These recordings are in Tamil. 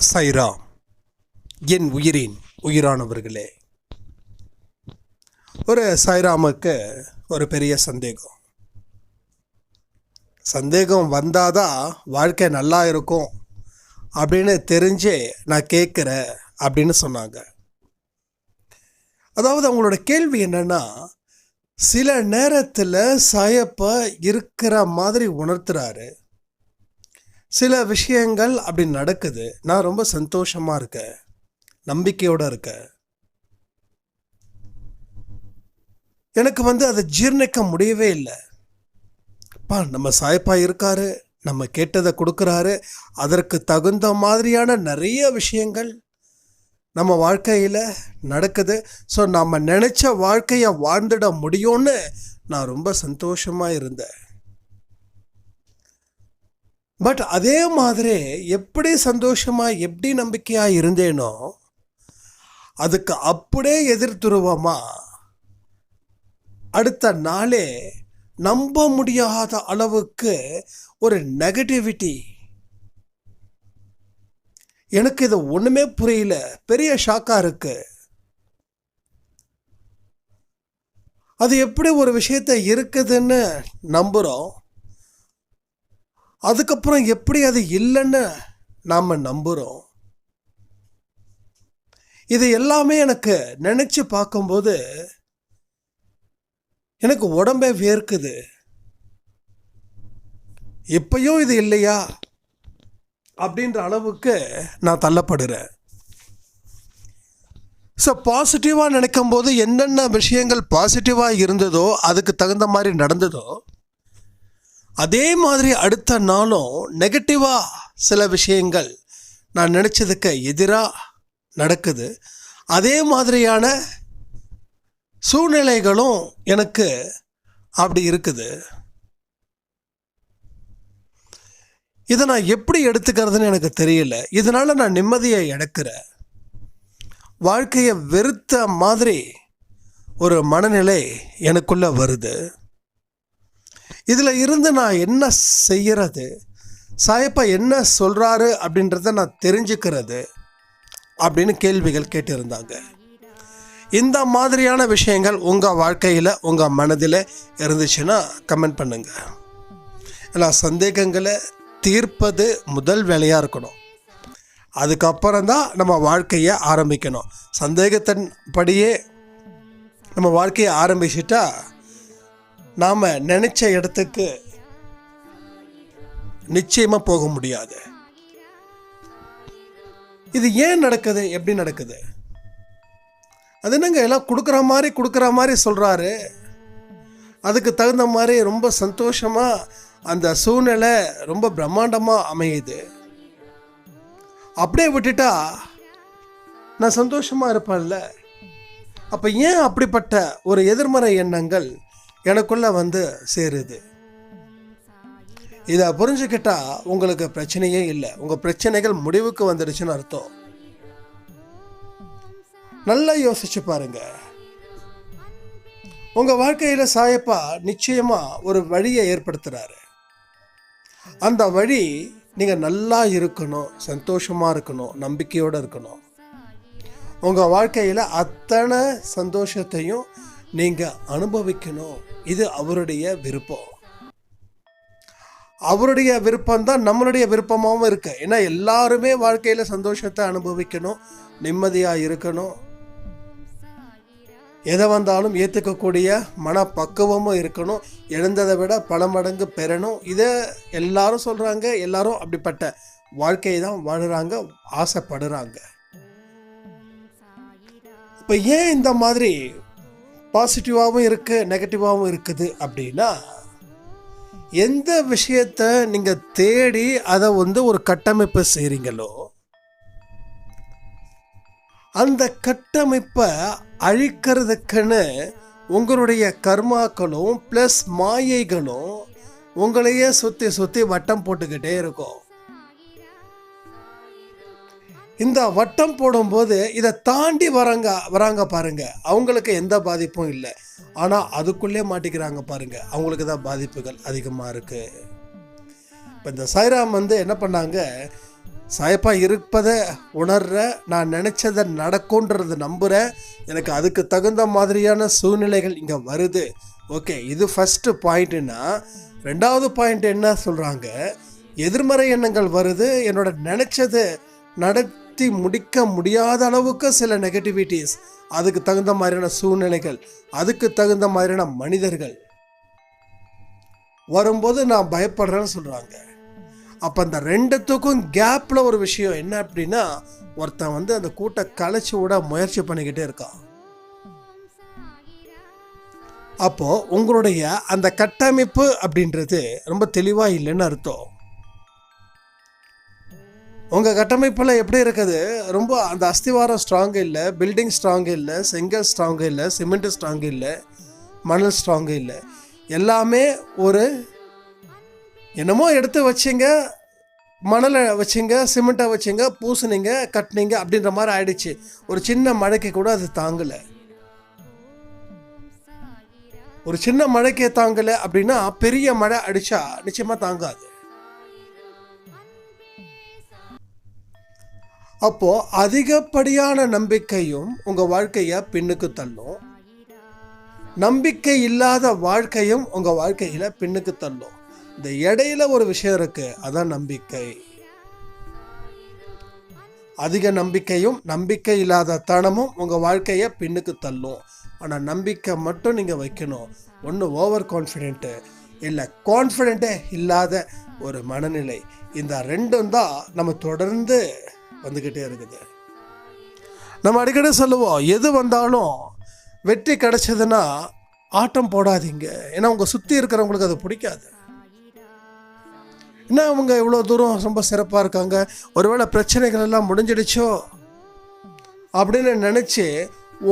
சைரா, என் உயிரின் உயிரானவர்களே. ஒரு சைராமுக்கு ஒரு பெரிய சந்தேகம் வந்தாதான் வாழ்க்கை நல்லா இருக்கும் அப்படின்னு தெரிஞ்சே நான் கேட்குறேன் அப்படின்னு சொன்னாங்க. அதாவது அவங்களோட கேள்வி என்னன்னா, சில நேரத்தில் சாயப்பா இருக்கிற மாதிரி உணர்த்துறாரு, சில விஷயங்கள் அப்படி நடக்குது, நான் ரொம்ப சந்தோஷமாக இருக்கேன், நம்பிக்கையோடு இருக்கேன், எனக்கு அதை ஜீர்ணிக்க முடியவே இல்லை. நம்ம சாயப்பா இருக்காரு, நம்ம கேட்டதை கொடுக்குறாரு, அதற்கு தகுந்த மாதிரியான நிறைய விஷயங்கள் நம்ம வாழ்க்கையில் நடக்குது. ஸோ நம்ம நினச்ச வாழ்க்கையை வாழ்ந்துட முடியும்னு நான் ரொம்ப சந்தோஷமாக இருந்தேன். பட் அதே மாதிரி எப்படி சந்தோஷமாக எப்படி நம்பிக்கையாக இருந்தேனோ அதுக்கு அப்படியே எதிர்த்துருவமாக அடுத்த நாளே நம்ப முடியாத அளவுக்கு ஒரு நெகட்டிவிட்டி. எனக்கு இது ஒன்றுமே புரியல, பெரிய ஷாக்காக இருக்கு. அது எப்படி ஒரு விஷயத்த இருக்குதுன்னு நம்புகிறோம், அதுக்கப்புறம் எப்படி அது இல்லைன்னு நாம் நம்புகிறோம். இது எல்லாமே எனக்கு நினச்சி பார்க்கும்போது எனக்கு உடம்பே வேர்க்குது. இப்பயும் இது இல்லையா அப்படின்ற அளவுக்கு நான் தள்ளப்படுறேன். ஸோ பாசிட்டிவாக நினைக்கும் போது என்னென்ன விஷயங்கள் பாசிட்டிவாக இருந்ததோ அதுக்கு தகுந்த மாதிரி நடந்ததோ, அதே மாதிரி அடுத்த நாளும் நெகட்டிவாக சில விஷயங்கள் நான் நினச்சதுக்கு எதிராக நடக்குது. அதே மாதிரியான சூழ்நிலைகளும் எனக்கு அப்படி இருக்குது. இதை நான் எப்படி எடுத்துக்கிறதுன்னு எனக்கு தெரியல. இதனால் நான் நிம்மதியை இழக்கிறேன். வாழ்க்கையை வெறுத்த மாதிரி ஒரு மனநிலை எனக்குள்ளே வருது. இதில் இருந்து நான் என்ன செய்கிறது, சாயப்பா என்ன சொல்கிறாரு அப்படின்றத நான் தெரிஞ்சுக்கிறது அப்படின்னு கேள்விகள் கேட்டிருந்தாங்க. இந்த மாதிரியான விஷயங்கள் உங்கள் வாழ்க்கையில் உங்கள் மனதில் இருந்துச்சுன்னா கமெண்ட் பண்ணுங்கள். ஏன்னா சந்தேகங்களை தீர்ப்பது முதல் வேலையாக இருக்கணும். அதுக்கப்புறம் தான் நம்ம வாழ்க்கையை ஆரம்பிக்கணும். சந்தேகத்தின் படியே நம்ம வாழ்க்கையை ஆரம்பிச்சிட்டா நாம் நினச்ச இடத்துக்கு நிச்சயமாக போக முடியாது. இது ஏன் நடக்குது, எப்படி நடக்குது? அது என்னங்க எல்லாம் கொடுக்குற மாதிரி சொல்கிறாரு, அதுக்கு தகுந்த மாதிரி ரொம்ப சந்தோஷமாக அந்த சூழ்நிலை ரொம்ப பிரம்மாண்டமாக அமையுது. அப்படியே விட்டுட்டா நான் சந்தோஷமாக இருப்பேன்ல. அப்போ ஏன் அப்படிப்பட்ட ஒரு எதிர்மறை எண்ணங்கள் எனக்குள்ளே சேருது? இதை புரிஞ்சுக்கிட்டா உங்களுக்கு பிரச்சனையே இல்லை, உங்கள் பிரச்சனைகள் முடிவுக்கு வந்துடுச்சுன்னு அர்த்தம். நல்லா யோசிச்சு பாருங்க. உங்கள் வாழ்க்கையில் சாயப்பா நிச்சயமாக ஒரு வழியை ஏற்படுத்துகிறாரு. அந்த வழி நீங்கள் நல்லா இருக்கணும், சந்தோஷமாக இருக்கணும், நம்பிக்கையோடு இருக்கணும். உங்கள் வாழ்க்கையில் அத்தனை சந்தோஷத்தையும் நீங்கள் அனுபவிக்கணும். இது அவருடைய விருப்பம். அவருடைய விருப்பம்தான் நம்மளுடைய விருப்பமாகவும் இருக்கு. ஏன்னா எல்லாருமே வாழ்க்கையில் சந்தோஷத்தை அனுபவிக்கணும், நிம்மதியாக இருக்கணும், எதை வந்தாலும் ஏற்றுக்கக்கூடிய மனப்பக்குவமும் இருக்கணும், எழுந்ததை விட பல மடங்கு பெறணும். இதை எல்லாரும் சொல்கிறாங்க. எல்லாரும் அப்படிப்பட்ட வாழ்க்கையை தான் வாழுறாங்க, ஆசைப்படுறாங்க. இப்போ ஏன் இந்த மாதிரி பாசிட்டிவாகவும் இருக்குது நெகட்டிவாகவும் இருக்குது அப்படின்னா, எந்த விஷயத்தை நீங்கள் தேடி அதை ஒரு கட்டமைப்பு செய்கிறீங்களோ அந்த கட்டமைப்பை அழிக்கிறதுக்குன்னு உங்களுடைய கர்மாக்களும் ப்ளஸ் மாயைகளும் உங்களையே சுற்றி வட்டம் போட்டுக்கிட்டே இருக்கும். இந்த வட்டம் போடும்போது இதை தாண்டி வராங்க பாருங்க, அவங்களுக்கு எந்த பாதிப்பும் இல்லை. ஆனால் அதுக்குள்ளே மாட்டிக்கிறாங்க பாருங்க, அவங்களுக்கு தான் பாதிப்புகள் அதிகமாக இருக்குது. இப்போ இந்த சாய்ராம் என்ன பண்ணாங்க, சாயப்பா இருப்பதை உணர்ற, நான் நினச்சதை நடக்கும்ன்றது நம்புகிறேன். எனக்கு அதுக்கு தகுந்த மாதிரியான சூழ்நிலைகள் இங்கே வருது. ஓகே, இது ஃபஸ்ட்டு பாயிண்ட்டுன்னா. ரெண்டாவது பாயிண்ட் என்ன சொல்கிறாங்க, எதிர்மறை எண்ணங்கள் வருது, என்னோட நினச்சதை நடத்தி முடிக்க முடியாத அளவுக்கு சில நெகட்டிவிட்டிஸ், அதுக்கு தகுந்த மாதிரியான சூழ்நிலைகள், அதுக்கு தகுந்த மாதிரியான மனிதர்கள் வரும்போது நான் பயப்படுறேன்னு சொல்கிறாங்க. அப்போ அந்த ரெண்டுத்துக்கும் கேப்பில் ஒரு விஷயம் என்ன அப்படின்னா, ஒருத்தன் வந்து அந்த கூட்டை கலைச்சி விட முயற்சி பண்ணிக்கிட்டே இருக்கான். அப்போது உங்களுடைய அந்த கட்டமைப்பு அப்படின்றது ரொம்ப தெளிவாக இல்லைன்னு அர்த்தம். உங்கள் கட்டமைப்பில் எப்படி இருக்குது, ரொம்ப அந்த அஸ்திவாரம் ஸ்ட்ராங்கு இல்லை, பில்டிங் ஸ்ட்ராங்கு இல்லை, செங்கல் ஸ்ட்ராங்கு இல்லை, சிமெண்ட் ஸ்ட்ராங்கு இல்லை, மணல் ஸ்ட்ராங்கு இல்லை. எல்லாமே ஒரு என்னமோ எடுத்து வச்சிங்க, மணலை வச்சிங்க, சிமெண்ட்டை வச்சிங்க, பூசுனீங்க, கட்டினீங்க அப்படின்ற மாதிரி ஆயிடுச்சு. ஒரு சின்ன மழைக்கு கூட அது தாங்கலை. ஒரு சின்ன மழைக்கே தாங்கலை அப்படின்னா பெரிய மழை அடித்தா நிச்சயமாக தாங்காது. அப்போது அதிகப்படியான நம்பிக்கையும் உங்கள் வாழ்க்கையை பின்னுக்கு தள்ளும், நம்பிக்கை இல்லாத வாழ்க்கையும் உங்கள் வாழ்க்கையில் பின்னுக்கு தள்ளும். இந்த இடையில ஒரு விஷயம் இருக்குது, அதான் நம்பிக்கை. அதிக நம்பிக்கையும் நம்பிக்கை இல்லாத தனமும் உங்கள் வாழ்க்கையை பின்னுக்கு தள்ளும். ஆனால் நம்பிக்கை மட்டும் நீங்கள் வைக்கணும். ஒன்று ஓவர் கான்ஃபிடென்ட்டு, இல்லை கான்ஃபிடென்ட்டே இல்லாத ஒரு மனநிலை. இந்த ரெண்டும் தான் நம்ம தொடர்ந்து வந்துக்கிட்டே இருக்குது. நம்ம அடிக்கடி சொல்லுவோம், எது வந்தாலும் வெற்றி கிடைச்சதுன்னா ஆட்டம் போடாதீங்க. ஏன்னா உங்கள் சுற்றி இருக்கிறவங்களுக்கு அது பிடிக்காது. என்ன அவங்க இவ்வளோ தூரம் ரொம்ப சிறப்பாக இருக்காங்க, ஒருவேளை பிரச்சனைகள் எல்லாம் முடிஞ்சிடுச்சோ அப்படின்னு நினச்சி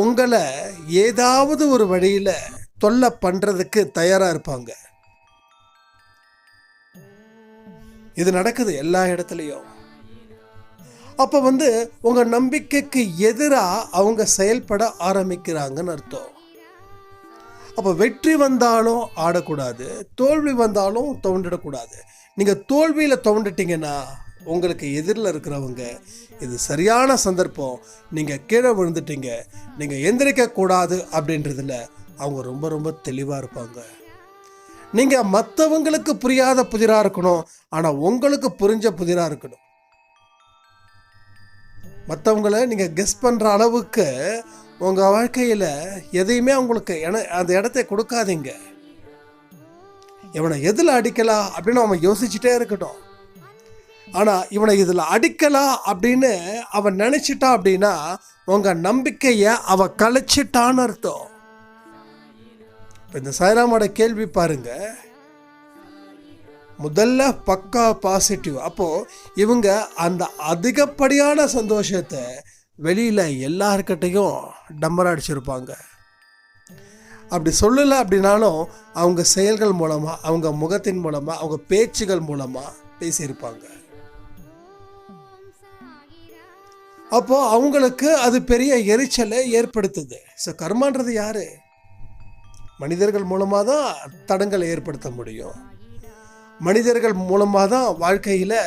உங்களை ஏதாவது ஒரு வழியில் தொல்லை பண்ணுறதுக்கு தயாராக இருப்பாங்க. இது நடக்குது எல்லா இடத்துலையும். அப்போ வந்து உங்கள் நம்பிக்கைக்கு எதிராக அவங்க செயல்பட ஆரம்பிக்கிறாங்கன்னு அர்த்தம். அப்போ வெற்றி வந்தாலும் ஆடக்கூடாது, தோல்வி வந்தாலும் துவண்டிடக்கூடாது. நீங்கள் தோல்வியில் துவண்டுட்டீங்கன்னா உங்களுக்கு எதிரில் இருக்கிறவங்க இது சரியான சந்தர்ப்பம், நீங்கள் கீழே விழுந்துட்டீங்க, நீங்கள் எந்திரிக்கக்கூடாது அப்படின்றதுல அவங்க ரொம்ப ரொம்ப தெளிவாக இருப்பாங்க. நீங்கள் மற்றவங்களுக்கு புரியாத புதிராக இருக்கணும், ஆனால் உங்களுக்கு புரிஞ்ச புதிராக இருக்கணும். மற்றவங்களை நீங்கள் கெஸ் பண்ணுற அளவுக்கு உங்கள் வாழ்க்கையில் எதையுமே அவங்களுக்கு அந்த இடத்தை கொடுக்காதீங்க. இவனை எதில் அடிக்கலாம் அப்படின்னு அவன் யோசிச்சுட்டே இருக்கட்டும். ஆனால் இவனை இதில் அடிக்கலாம் அப்படின்னு அவன் நினச்சிட்டான் அப்படின்னா உங்கள் நம்பிக்கையை அவன் கலைச்சிட்டான்னு அர்த்தம். இப்போ இந்த சாய்ராமோட கேள்வி பாருங்க, முதல்ல பக்கா பாசிட்டிவ். அப்போது இவங்க அந்த அதிகப்படியான சந்தோஷத்தை வெளியில் எல்லார்கிட்டையும் டம்பர் அடிச்சிருப்பாங்க. அப்படி சொல்லலை அப்படின்னாலும் அவங்க செயல்கள் மூலமாக, அவங்க முகத்தின் மூலமாக, அவங்க பேச்சுகள் மூலமாக பேசியிருப்பாங்க. அப்போது அவங்களுக்கு அது பெரிய எரிச்சலை ஏற்படுத்துது. ஸோ கர்மான்றது யார்? மனிதர்கள் மூலமாக தான் தடங்களை ஏற்படுத்த முடியும், மனிதர்கள் மூலமாக தான் வாழ்க்கையில்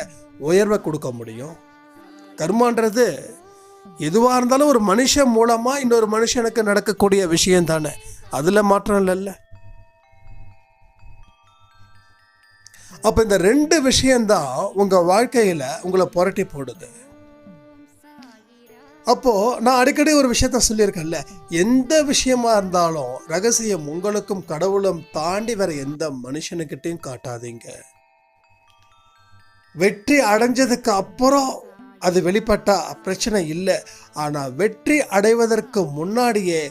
உயர்வை கொடுக்க முடியும். கர்மான்றது எதுவாக இருந்தாலும் ஒரு மனுஷன் மூலமாக இன்னொரு மனுஷனுக்கு நடக்கக்கூடிய விஷயம் தானே, அதில் மாற்றம் இல்லைல்ல. அப்போ இந்த ரெண்டு விஷயந்தான் உங்கள் வாழ்க்கையில் உங்களை புரட்டி போடுது. அப்போது நான் அடிக்கடி ஒரு விஷயத்த சொல்லியிருக்கேன்ல, எந்த விஷயமா இருந்தாலும் ரகசியம் உங்களுக்கும் கடவுளும் தாண்டி வேற எந்த மனுஷனுக்கிட்டையும் காட்டாதீங்க. வெற்றி அடைஞ்சதுக்கு அப்புறம் அது வெளிப்பட்டா பிரச்சனை இல்லை. ஆனால் வெற்றி அடைவதற்கு முன்னாடியே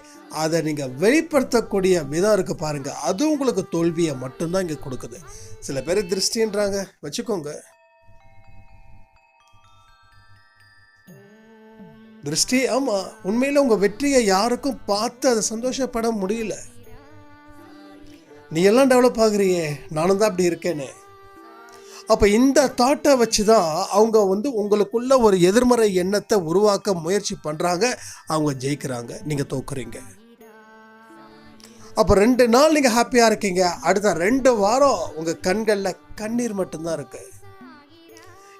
அதை நீங்கள் வெளிப்படுத்தக்கூடிய விதம் இருக்குது பாருங்க, அது உங்களுக்கு தோல்வியை மட்டும்தான் இங்கே கொடுக்குது. சில பேர் திருஷ்டின்றாங்க, வச்சுக்கோங்க. திருஷ்டி, ஆமாம், உண்மையில் உங்கள் வெற்றியை யாருக்கும் பார்த்து அதை சந்தோஷப்பட முடியல. நீ எல்லாம் டெவலப் ஆகுறியே, நானும் தான் அப்படி இருக்கேனே. அப்போ இந்த தாட்டை வச்சு தான் அவங்க உங்களுக்குள்ள ஒரு எதிர்மறை எண்ணத்தை உருவாக்க முயற்சி பண்ணுறாங்க. அவங்க ஜெயிக்கிறாங்க, நீங்கள் தோக்குறீங்க. அப்போ 2 நாள் நீங்கள் ஹாப்பியாக இருக்கீங்க, அடுத்த 2 வாரம் உங்கள் கண்களில் கண்ணீர் மட்டும்தான் இருக்கு.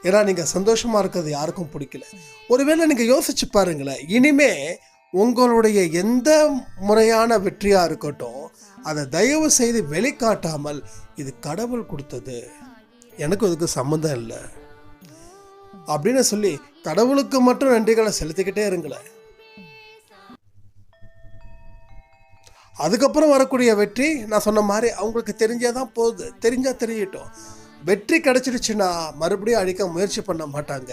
ஏன்னா நீங்கள் சந்தோஷமாக இருக்கிறது யாருக்கும் பிடிக்கல. ஒருவேளை நீங்கள் யோசிச்சு பாருங்களேன், இனிமே உங்களுடைய எந்த முறையான வெற்றியாக இருக்கட்டும், அதை தயவு செய்து வெளிக்காட்டாமல் இது கடவுள் கொடுத்தது, எனக்கு இதுக்கு சம்மந்தம் இல்லை அப்படின்னு சொல்லி கடவுளுக்கு மட்டும் நன்றிகளை செலுத்திக்கிட்டே இருங்களேன். அதுக்கப்புறம் வரக்கூடிய வெற்றி நான் சொன்ன மாதிரி அவங்களுக்கு தெரிஞ்சாதான் போகுது, தெரிஞ்சா தெரியட்டும். வெற்றி கிடைச்சிடுச்சுன்னா மறுபடியும் அழிக்க முயற்சி பண்ண மாட்டாங்க.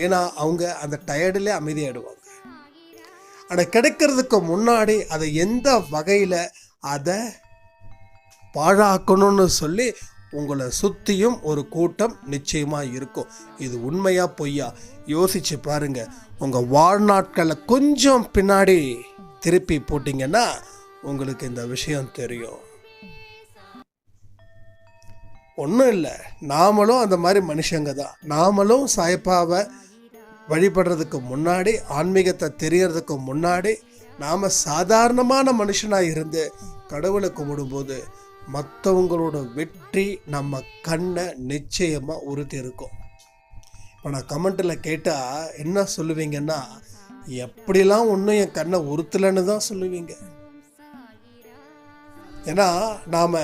ஏன்னா அவங்க அந்த டயர்டிலே அமைதியாயிடுவாங்க. ஆனால் கிடைக்கிறதுக்கு முன்னாடி அதை எந்த வகையில் அதை பாழாக்கணும்னு சொல்லி உங்களை சுற்றியும் ஒரு கூட்டம் நிச்சயமாக இருக்கும். இது உண்மையா பொய்யா யோசிச்சு பாருங்க. உங்கள் வாழ்நாட்களை கொஞ்சம் பின்னாடி திருப்பி போட்டிங்கன்னா உங்களுக்கு இந்த விஷயம் தெரியும். ஒன்றும் இல்லை, நாமளும் அந்த மாதிரி மனுஷங்க தான். நாமளும் சாயப்பாவை வழிபடுறதுக்கு முன்னாடி, ஆன்மீகத்தை தெரியறதுக்கு முன்னாடி நாம் சாதாரணமான மனுஷனாக இருந்து கடவுளை கும்பிடும்போது மற்றவங்களோட வெற்றி நம்ம கண்ணை நிச்சயமாக உறுத்தி இருக்கும். இப்போ நான் கமெண்ட்டில் கேட்டால் என்ன சொல்லுவீங்கன்னா, எப்படிலாம் ஒன்றும் என் கண்ணை உறுத்தலைன்னு தான் சொல்லுவீங்க. ஏன்னா நாம்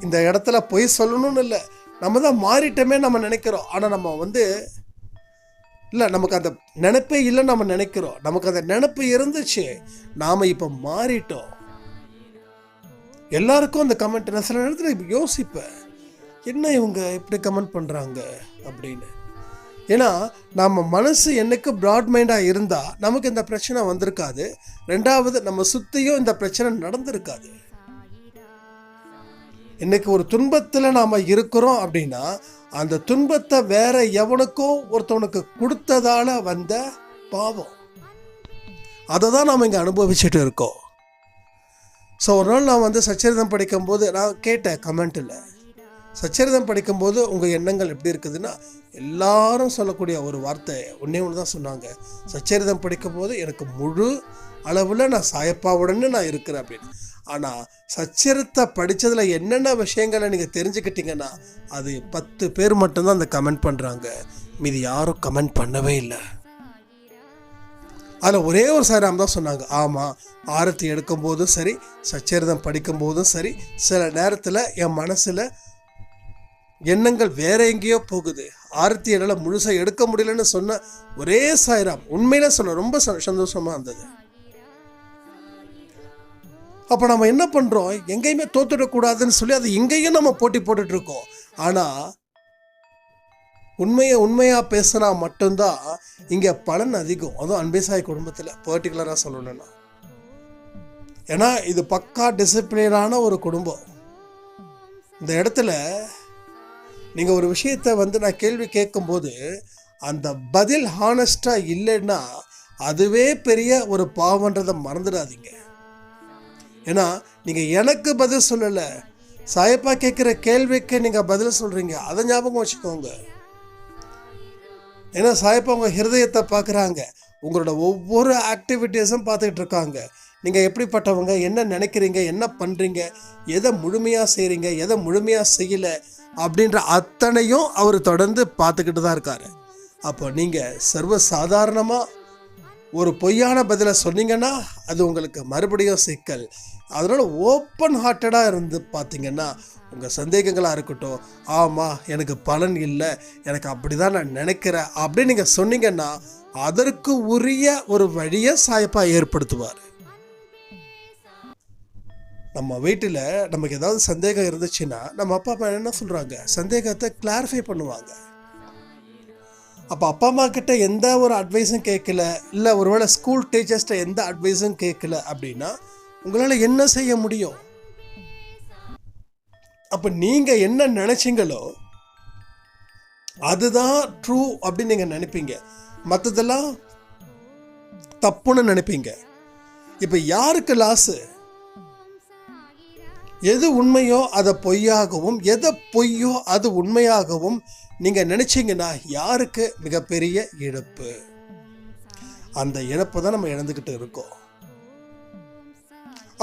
இந்த இடத்துல பொய் சொல்லணும்னு இல்லை, நம்ம தான் மாறிட்டோமே நம்ம நினைக்கிறோம். ஆனால் நம்ம இல்லை, நமக்கு அந்த நினைப்பே இல்லைன்னு நம்ம நினைக்கிறோம். நமக்கு அந்த நினைப்பு இருந்துச்சு, நாம் இப்போ மாறிட்டோம். எல்லாருக்கும் அந்த கமெண்ட், நான் சில நேரத்தில் யோசிப்பேன், என்ன இவங்க இப்படி கமெண்ட் பண்ணுறாங்க அப்படின்னு. ஏன்னா நம்ம மனசு என்னைக்கு ப்ராட் மைண்டாக இருந்தால் நமக்கு இந்த பிரச்சனை வந்திருக்காது. ரெண்டாவது, நம்ம சுற்றியும் இந்த பிரச்சனை நடந்திருக்காது. இன்னைக்கு ஒரு துன்பத்தில் நாம் இருக்கிறோம் அப்படின்னா அந்த துன்பத்தை வேற எவனுக்கோ ஒருத்தவனுக்கு கொடுத்ததால வந்த பாவம், அதை தான் நாம் இங்கே அனுபவிச்சுட்டு இருக்கோம். ஸோ ஒரு நாள் நான் சச்சரிதம் படிக்கும்போது நான் கேட்டேன் கமெண்ட்டில், சச்சரிதம் படிக்கும்போது உங்கள் எண்ணங்கள் எப்படி இருக்குதுன்னா, எல்லாரும் சொல்லக்கூடிய ஒரு வார்த்தை ஒன்றே ஒன்று தான் சொன்னாங்க, சச்சரிதம் படிக்கும்போது எனக்கு முழு அளவில் நான் சாயப்பாவுடனே நான் இருக்கிறேன் அப்படின்னு. ஆனால் சச்சரித்தை படித்ததில் என்னென்ன விஷயங்களை நீங்கள் தெரிஞ்சுக்கிட்டீங்கன்னா அது 10 பேர் மட்டும்தான் அந்த கமெண்ட் பண்ணுறாங்க, மீதி யாரும் கமெண்ட் பண்ணவே இல்லை. அதில் ஒரே ஒரு சாராம் தான் சொன்னாங்க, ஆமாம் ஆரத்தி எடுக்கும்போதும் சரி, சச்சரிதம் படிக்கும்போதும் சரி, சில நேரத்தில் என் மனசில் எண்ணங்கள் வேற எங்கேயோ போகுது, ஆரத்தி என்னால் முழுசாக எடுக்க முடியலன்னு சொன்ன ஒரே சாய்ராம். உண்மையில சொன்ன ரொம்ப சந்தோஷமாக இருந்தது. அப்போ நம்ம என்ன பண்ணுறோம், எங்கேயுமே தோத்துடக்கூடாதுன்னு சொல்லி அது எங்கேயும் நம்ம போட்டி போட்டுட்டு இருக்கோம். ஆனால் உண்மையாக பேசினா மட்டும்தான் இங்கே பலன் அதிகம். அதுவும் அன்பேசாய் குடும்பத்தில் பர்டிகுலராக சொல்லணும்னா, ஏன்னா இது பக்கா டிசிப்ளினான ஒரு குடும்பம். இந்த இடத்துல நீங்கள் ஒரு விஷயத்தை நான் கேள்வி கேட்கும்போது அந்த பதில் ஹானஸ்டாக இல்லைன்னா அதுவே பெரிய ஒரு பாவன்றதை மறந்துடாதீங்க. ஏன்னா நீங்கள் எனக்கு பதில் சொல்லலை, சாயப்பா கேட்குற கேள்விக்கு நீங்கள் பதில் சொல்கிறீங்க, அதை ஞாபகம் வச்சுக்கோங்க. ஏன்னா சாயப்பா உங்கள் ஹிருதயத்தை பார்க்குறாங்க, உங்களோட ஒவ்வொரு ஆக்டிவிட்டீஸும் பார்த்துக்கிட்டு இருக்காங்க. நீங்கள் எப்படிப்பட்டவங்க, என்ன நினைக்கிறீங்க, என்ன பண்ணுறீங்க, எதை முழுமையாக செய்கிறீங்க, எதை முழுமையாக செய்யலை அப்படின்ற அத்தனையும் அவர் தொடர்ந்து பார்த்துக்கிட்டு தான் இருக்கார். அப்போ நீங்கள் சர்வசாதாரணமாக ஒரு பொய்யான பதிலை சொன்னீங்கன்னா அது உங்களுக்கு மறுபடியும் சிக்கல். அதனால் ஓப்பன் ஹார்ட்டடாக இருந்து பார்த்தீங்கன்னா உங்கள் சந்தேகங்களாக இருக்கட்டும், ஆமாம் எனக்கு பலன் இல்லை, எனக்கு அப்படி தான் நான் நினைக்கிறேன் அப்படின்னு நீங்கள் சொன்னீங்கன்னா அதற்கு உரிய ஒரு வழியை சாயப்பா ஏற்படுத்துவார். நம்ம வீட்டில் நமக்கு ஏதாவது சந்தேகம் இருந்துச்சுன்னா நம்ம அப்பா அம்மா என்ன சொல்கிறாங்க, சந்தேகத்தை கிளாரிஃபை பண்ணுவாங்க. அப்போ அப்பா அம்மா கிட்ட எந்த ஒரு அட்வைஸும் கேட்கல, இல்லை ஒருவேளை ஸ்கூல் டீச்சர்ஸ்கிட்ட எந்த அட்வைஸும் கேட்கல அப்படின்னா உங்களால் என்ன செய்ய முடியும்? அப்போ நீங்கள் என்ன நினைச்சிங்களோ அதுதான் ட்ரூ அப்படின்னு நீங்கள் நினைப்பீங்க, மற்றதெல்லாம் தப்புன்னு நினைப்பீங்க. இப்போ யாருக்கு லாஸு? எது உண்மையோ அதை பொய்யாகவும், எதை பொய்யோ அது உண்மையாகவும் நீங்கள் நினைச்சிங்கன்னா யாருக்கு மிகப்பெரிய இழப்பு? அந்த இழப்பை தான் நம்ம இழந்துக்கிட்டு இருக்கோம்.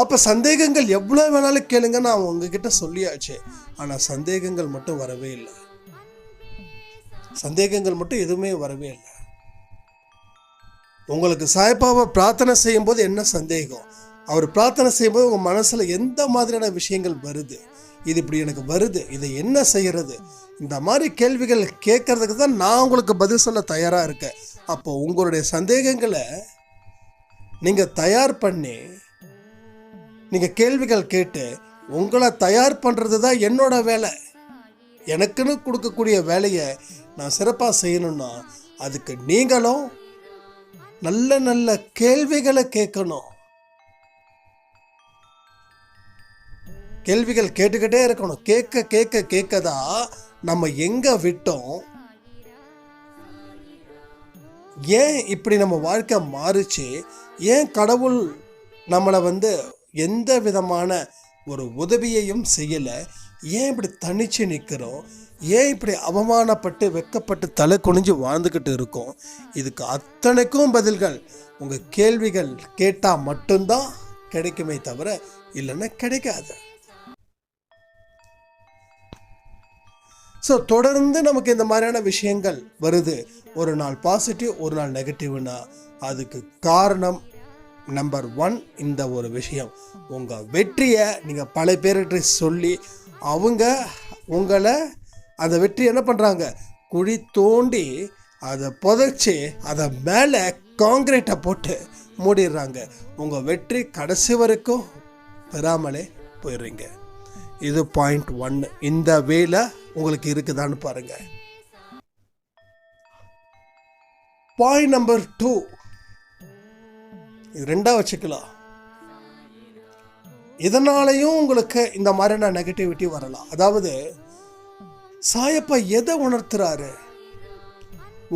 அப்போ சந்தேகங்கள் எவ்வளோ வேணாலும் கேளுங்க, நான் உங்ககிட்ட சொல்லியாச்சு. ஆனால் சந்தேகங்கள் மட்டும் வரவே இல்லை. சந்தேகங்கள் மட்டும் எதுவுமே வரவே இல்லை. உங்களுக்கு சாய்பாபா பிரார்த்தனை செய்யும்போது என்ன சந்தேகம், அவர் பிரார்த்தனை செய்யும்போது உங்கள் மனசில் எந்த மாதிரியான விஷயங்கள் வருது, இது இப்படி எனக்கு வருது, இதை என்ன செய்யறது, இந்த மாதிரி கேள்விகள் கேட்கறதுக்கு தான் நான் உங்களுக்கு பதில் சொல்ல தயாராக இருக்கேன். அப்போ உங்களுடைய சந்தேகங்களை நீங்கள் தயார் பண்ணி நீங்கள் கேள்விகள் கேட்டு உங்களை தயார் பண்ணுறது தான் என்னோட வேலை. எனக்குன்னு கொடுக்கக்கூடிய வேலையை நான் சிறப்பாக செய்யணும்னா அதுக்கு நீங்களும் நல்ல நல்ல கேள்விகளை கேட்கணும். கேள்விகள் கேட்டுக்கிட்டே இருக்கணும். கேட்க கேட்க கேட்கதான் நம்ம எங்க விட்டோம், ஏன் இப்படி நம்ம வாழ்க்கை மாறுச்சு, ஏன் கடவுள் நம்மளை எந்த விதமான ஒரு உதவியையும் செய்யலை, ஏன் இப்படி தனிச்சு நிற்கிறோம், ஏன் இப்படி அவமானப்பட்டு வெக்கப்பட்டு தலை குனிஞ்சு வாழ்ந்துக்கிட்டு இருக்கோம், இதுக்கு அத்தனைக்கும் பதில்கள் உங்கள் கேள்விகள் கேட்டால் மட்டும்தான் கிடைக்குமே தவிர இல்லைன்னா கிடைக்காது. ஸோ தொடர்ந்து நமக்கு இந்த மாதிரியான விஷயங்கள் வருது, ஒரு நாள் பாசிட்டிவ் ஒரு நாள் நெகட்டிவ்னா அதுக்கு காரணம் நம்பர் 1 இந்த ஒரு விஷயம். உங்கள் வெற்றியை நீங்கள் பல பேர்கிட்ட சொல்லி அவங்க உங்களை அந்த வெற்றி என்ன பண்ணுறாங்க, குழி தோண்டி அதை புதைச்சி அதை மேலே காங்கிரீட்டை போட்டு மூடிடுறாங்க. உங்கள் வெற்றி கடைசி வரைக்கும் பெறாமலே போயிடுறீங்க. இது பாயிண்ட் 1. இந்த வேலை உங்களுக்கு இருக்குதான்னு பாருங்க. பாயிண்ட் நம்பர் 2 இது 2 வச்சுக்கலாம். இதனாலையும் உங்களுக்கு இந்த மாதிரியான நெகட்டிவிட்டி வரலாம். அதாவது சாயப்பா எதை உணர்த்துறாரு,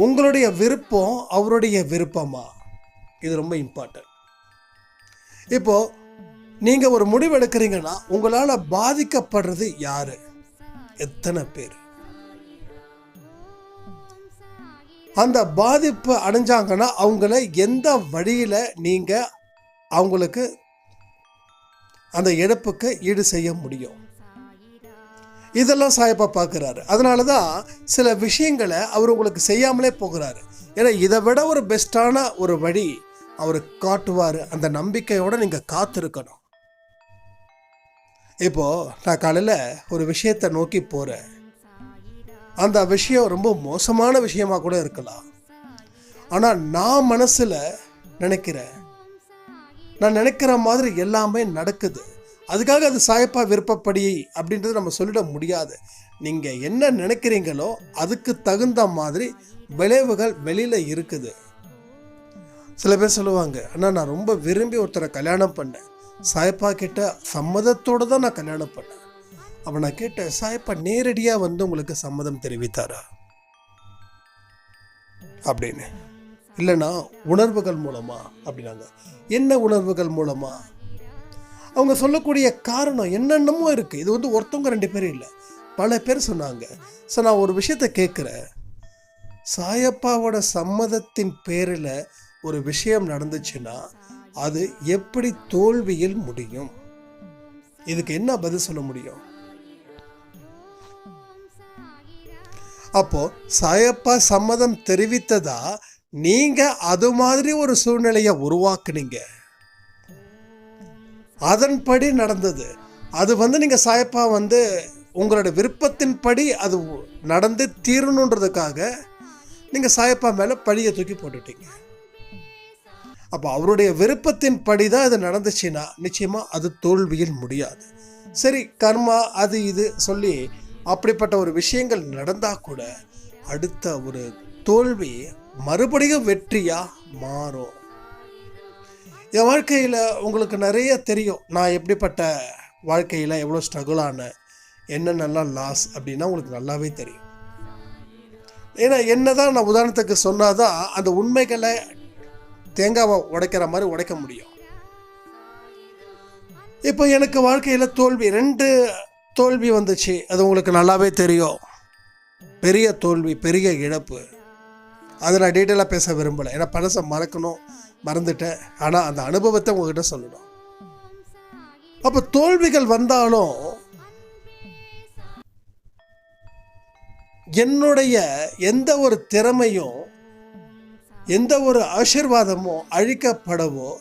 உங்களுடைய விருப்பம் அவருடைய விருப்பமா, இது ரொம்ப இம்பார்ட்டன்ட். இப்போ நீங்க ஒரு முடிவு எடுக்கிறீங்கன்னா உங்களால பாதிக்கப்படுறது யாரு, எத்தனை பேர், அந்த பாதிப்பு அடைஞ்சாங்கன்னா அவங்கள எந்த வழியில நீங்க அவங்களுக்கு அந்த இழப்புக்கு ஈடு செய்ய முடியும், இதெல்லாம் சாயப்பா பார்க்குறாரு. அதனால தான் சில விஷயங்களை அவர் உங்களுக்கு செய்யாமலே போகிறாரு. ஏன்னா இதை விட ஒரு பெஸ்ட்டான ஒரு வழி அவர் காட்டுவார். அந்த நம்பிக்கையோடு நீங்கள் காத்திருக்கணும். இப்போது நான் காலையில் ஒரு விஷயத்தை நோக்கி போகிறேன், அந்த விஷயம் ரொம்ப மோசமான விஷயமாக கூட இருக்கலாம். ஆனால் நான் மனசில் நினைக்கிறேன், நான் நினைக்கிற மாதிரி எல்லாமே நடக்குது. அதுக்காக அது சாயப்பா விருப்பப்படி அப்படின்றது நம்ம சொல்லிட முடியாது. நீங்கள் என்ன நினைக்கிறீங்களோ அதுக்கு தகுந்த மாதிரி விளைவுகள் வெளியில் இருக்குது. சில பேர் சொல்லுவாங்க, அண்ணா நான் ரொம்ப விரும்பி ஒருத்தரை கல்யாணம் பண்ணேன், சாயப்பா கிட்ட சம்மதத்தோடு தான் நான் கல்யாணம் பண்ணேன். அப்போ நான் கேட்டேன், சாயப்பா நேரடியாக உங்களுக்கு சம்மதம் தெரிவித்தாரா அப்படின்னு. இல்லைன்னா உணர்வுகள் மூலமா அப்படின்னாங்க. என்ன உணர்வுகள் மூலமா? அவங்க சொல்லக்கூடிய காரணம் என்னென்னமோ இருக்குது. இது ஒருத்தவங்க 2 பேரும் இல்லை, பல பேர் சொன்னாங்க. ஸோ நான் ஒரு விஷயத்தை கேட்குறேன், சாயப்பாவோட சம்மதத்தின் பேரில் ஒரு விஷயம் நடந்துச்சுன்னா அது எப்படி தோல்வியில் முடியும்? இதுக்கு என்ன பதில் சொல்ல முடியும்? அப்போ சாயப்பா சம்மதம் தெரிவித்ததா நீங்க அது மாதிரி ஒரு சூழ்நிலையை உருவாக்குனீங்க, அதன்படி நடந்தது. அது நீங்க சாயப்பா உங்களோட விருப்பத்தின்படி அது நடந்து தீரணுன்றதுக்காக நீங்க சாயப்பா மேல பழியை தூக்கி போட்டுட்டீங்க. அப்போ அவருடைய விருப்பத்தின் படி தான் இது நடந்துச்சுன்னா நிச்சயமா அது தோல்வியில் முடியாது. சரி, கர்மா அது இது சொல்லி அப்படிப்பட்ட ஒரு விஷயங்கள் நடந்தால் கூட அடுத்த ஒரு தோல்வி மறுபடியும் வெற்றியா மாறும். என் வாழ்க்கையில் உங்களுக்கு நிறைய தெரியும், நான் எப்படிப்பட்ட வாழ்க்கையில் எவ்வளோ ஸ்ட்ரகிள் ஆனேன், என்னென்னலாம் லாஸ் அப்படின்னா உங்களுக்கு நல்லாவே தெரியும். ஏன்னா என்னதான் நான் உதாரணத்துக்கு சொன்னாதான் அந்த உண்மைகளை தேங்காவை உடைக்கிற மாதிரி உடைக்க முடியும். இப்போ எனக்கு வாழ்க்கையில் தோல்வி 2 தோல்வி வந்துச்சு, அது உங்களுக்கு நல்லாவே தெரியும். பெரிய தோல்வி, பெரிய இழப்பு. அதை நான் டீட்டெயிலாக பேச விரும்பலை, ஏன்னா பழசை மறந்துட்டேன். ஆனால் அந்த அனுபவத்தை உங்ககிட்ட சொல்லணும். அப்போ தோல்விகள் வந்தாலும் என்னுடைய எந்த ஒரு திறமையும் எந்த ஒரு ஆசீர்வாதமோ அழிக்கப்படவோ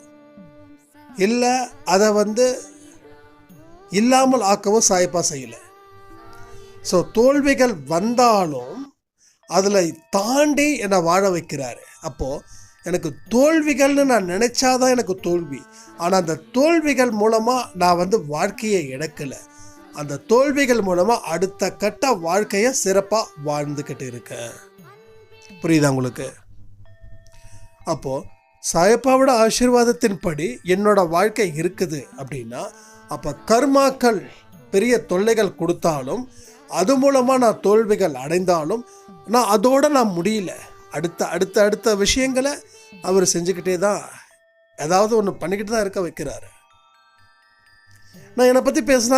இல்லை அதை இல்லாமல் ஆக்கவோ சாயப்பா செய்யலை. ஸோ தோல்விகள் வந்தாலும் அதில் தாண்டி என்னை வாழ வைக்கிறாரு. அப்போது எனக்கு தோல்விகள்னு நான் நினச்சாதான் எனக்கு தோல்வி. ஆனால் அந்த தோல்விகள் மூலமாக நான் வாழ்க்கையை இழக்கலை. அந்த தோல்விகள் மூலமாக அடுத்த கட்ட வாழ்க்கையை சிறப்பாக வாழ்ந்துக்கிட்டு இருக்கேன். புரியுதா உங்களுக்கு? அப்போது சாயப்பாவோட ஆசீர்வாதத்தின்படி என்னோட வாழ்க்கை இருக்குது அப்படின்னா, அப்போ கர்மாக்கள் பெரிய தொல்லைகள் கொடுத்தாலும் அது மூலமாக நான் தோல்விகள் அடைந்தாலும் நான் அதோடு நான் முடியல. அடுத்த விஷயங்களை அவர் செஞ்சுக்கிட்டே தான் ஏதாவது ஒன்று பண்ணிக்கிட்டு தான் இருக்க வைக்கிறாரு. நான் என்னை பற்றி பேசினா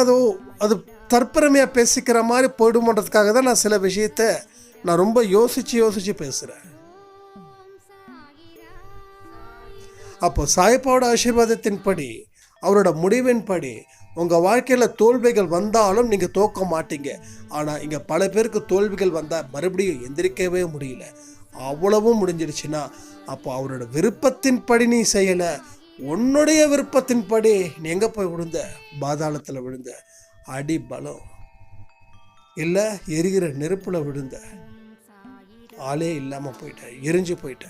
அது தற்பெருமையாக பேசிக்கிற மாதிரி போயிடுமன்றதுக்காக தான் நான் சில விஷயத்தை நான் ரொம்ப யோசித்து பேசுகிறேன். அப்போ சாயப்பாவோட ஆசீர்வாதத்தின்படி அவரோட முடிவின்படி உங்கள் வாழ்க்கையில் தோல்விகள் வந்தாலும் நீங்கள் தோக்க மாட்டீங்க. ஆனால் இங்கே பல பேருக்கு தோல்விகள் வந்தால் மறுபடியும் எந்திரிக்கவே முடியல. அவ்வளவும் முடிஞ்சிடுச்சுன்னா அப்போ அவரோட விருப்பத்தின்படி நீ செய்யலை, உன்னுடைய விருப்பத்தின்படி நீ எங்கே போய் விழுந்த? பாதாளத்தில் விழுந்த, அடி பலம் இல்லை எரிகிற நெருப்பில் விழுந்த, ஆளே இல்லாமல் போயிட்ட, எரிஞ்சு போயிட்ட.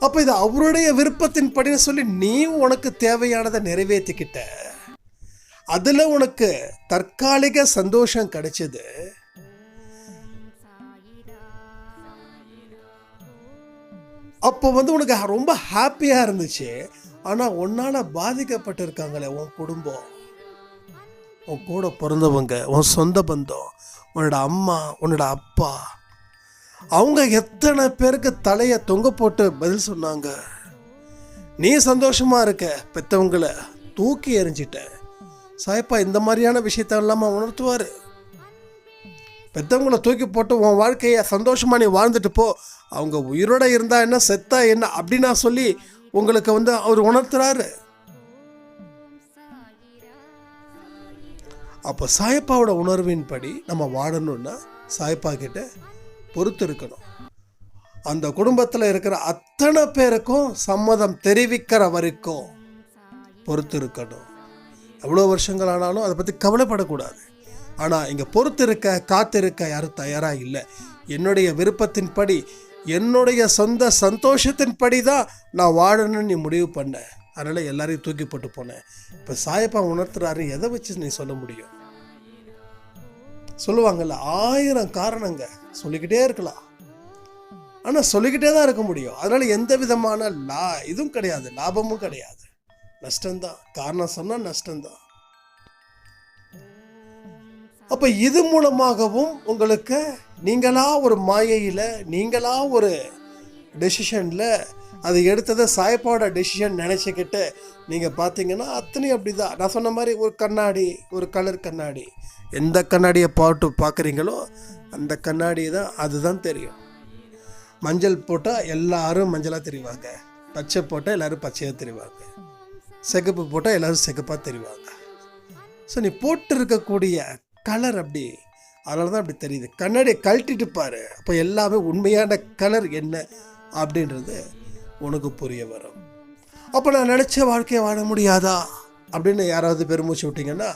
அப்போ இது அவருடைய விருப்பத்தின்படின்னு சொல்லி நீ உனக்கு தேவையானதை நிறைவேற்றிக்கிட்ட. அதில் உனக்கு தற்காலிக சந்தோஷம் கிடைச்சது. அப்போ உனக்கு ரொம்ப ஹாப்பியாக இருந்துச்சு. ஆனால் உன்னால் பாதிக்கப்பட்டிருக்காங்களே உன் குடும்பம், உன் கூட பிறந்தவங்க, உன் சொந்த பந்தம், உன்னோட அம்மா, உன்னோட அப்பா, அவங்க எத்தனை பேருக்கு தலையை தொங்க போட்டு பதில் சொன்னாங்க. நீ சந்தோஷமாக இருக்க, பெற்றவங்களை தூக்கி எறிஞ்சிட்ட. சாயப்பா இந்த மாதிரியான விஷயத்த இல்லாமல் உணர்த்துவார். பெற்றவங்களை தூக்கி போட்டு உன் வாழ்க்கையை சந்தோஷமாக நீ வாழ்ந்துட்டு போ, அவங்க உயிரோட இருந்தா என்ன செத்தா என்ன அப்படின்னா சொல்லி உங்களுக்கு அவர் உணர்த்துறாரு. அப்போ சாயப்பாவோட உணர்வின்படி நம்ம வாழணும்னா சாயப்பா கிட்ட பொறுத்து இருக்கணும். அந்த குடும்பத்தில் இருக்கிற அத்தனை பேருக்கும் சம்மதம் தெரிவிக்கிற வரைக்கும் பொறுத்து இருக்கணும். எவ்வளோ வருஷங்கள் ஆனாலும் அதை பற்றி கவலைப்படக்கூடாது. ஆனால் இங்கே பொறுத்து இருக்க காத்திருக்க யாரும் தயாராக இல்லை. என்னுடைய விருப்பத்தின்படி என்னுடைய சொந்த சந்தோஷத்தின்படி தான் நான் வாழணும்னு நீ முடிவு பண்ண. அதனால் எல்லாரையும் தூக்கி போட்டு போனேன். இப்போ சாயப்பா உணர்த்துறாரு, எதை வச்சு நீ சொல்ல முடியும்? சொல்லுவாங்கல்ல, 1000 காரணங்க சொல்லிக்கிட்டே இருக்கலாம், ஆனால் சொல்லிக்கிட்டே தான் இருக்க முடியும். அதனால் எந்த விதமான இதுவும் கிடையாது, லாபமும் கிடையாது, நஷ்டம்தான். காரணம் சொன்னால் நஷ்டம்தான். அப்போ இது மூலமாகவும் உங்களுக்கு நீங்களா ஒரு மாயையில், நீங்களா ஒரு டெசிஷனில் அது எடுத்ததை சாயப்பாவோட டெசிஷன் நினச்சிக்கிட்டு நீங்கள் பார்த்தீங்கன்னா அத்தனையும் அப்படி தான். நான் சொன்ன மாதிரி ஒரு கண்ணாடி, ஒரு கலர் கண்ணாடி, எந்த கண்ணாடியை பார்க்குறீங்களோ அந்த கண்ணாடி தான், அதுதான் தெரியும். மஞ்சள் போட்டால் எல்லாரும் மஞ்சளாக தெரிவாங்க, பச்சை போட்டால் எல்லோரும் பச்சையாக தெரிவாங்க, சிகப்பு போட்டால் எல்லோரும் சிகப்பாக தெரிவாங்க. ஸோ நீ போட்டு இருக்கக்கூடிய கலர் அப்படி, அதனால தான் அப்படி தெரியுது. கண்ணாடியை கழட்டிட்டு பாரு, அப்போ எல்லாமே உண்மையான கலர் என்ன அப்படின்றது உனக்கு புரிய வரும். அப்போ நான் நினச்ச வாழ்க்கையை வாழ முடியாதா அப்படின்னு யாராவது பெருமூச்சு விட்டிங்கன்னா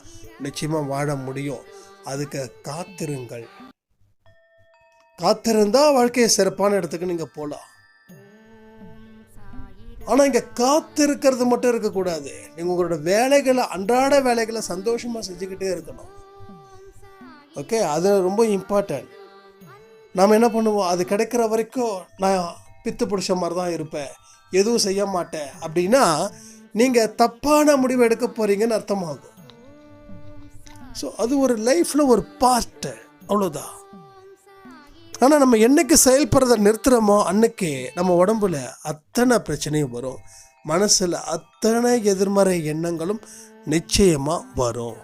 நிச்சயமாக வாழ முடியும். அதுக்கு காத்திருங்கள். காத்திருந்தால் வாழ்க்கையை சிறப்பான இடத்துக்கு நீங்கள் போகலாம். ஆனால் இங்கே காத்திருக்கிறது மட்டும் இருக்கக்கூடாது. நீங்கள் உங்களோட வேலைகளை, அன்றாட வேலைகளை சந்தோஷமாக செஞ்சுக்கிட்டே இருக்கணும். ஓகே, அது ரொம்ப இம்பார்ட்டன்ட். நாம் என்ன பண்ணுவோம், அது கிடைக்கிற வரைக்கும் நான் பித்து பிடிச்ச மாதிரி தான் இருப்பேன், எதுவும் செய்ய மாட்டேன் அப்படின்னா நீங்கள் தப்பான முடிவு எடுக்க போகிறீங்கன்னு அர்த்தமாகும். ஸோ அது ஒரு லைஃப்பில் ஒரு பார்ட்டு, அவ்வளோதான். ஆனால் நம்ம என்னைக்கு செயல்படுறதை நிறுத்துகிறோமோ அன்னைக்கு நம்ம உடம்புல அத்தனை பிரச்சனையும் வரும், மனசில் அத்தனை எதிர்மறை எண்ணங்களும் நிச்சயமாக வரும்.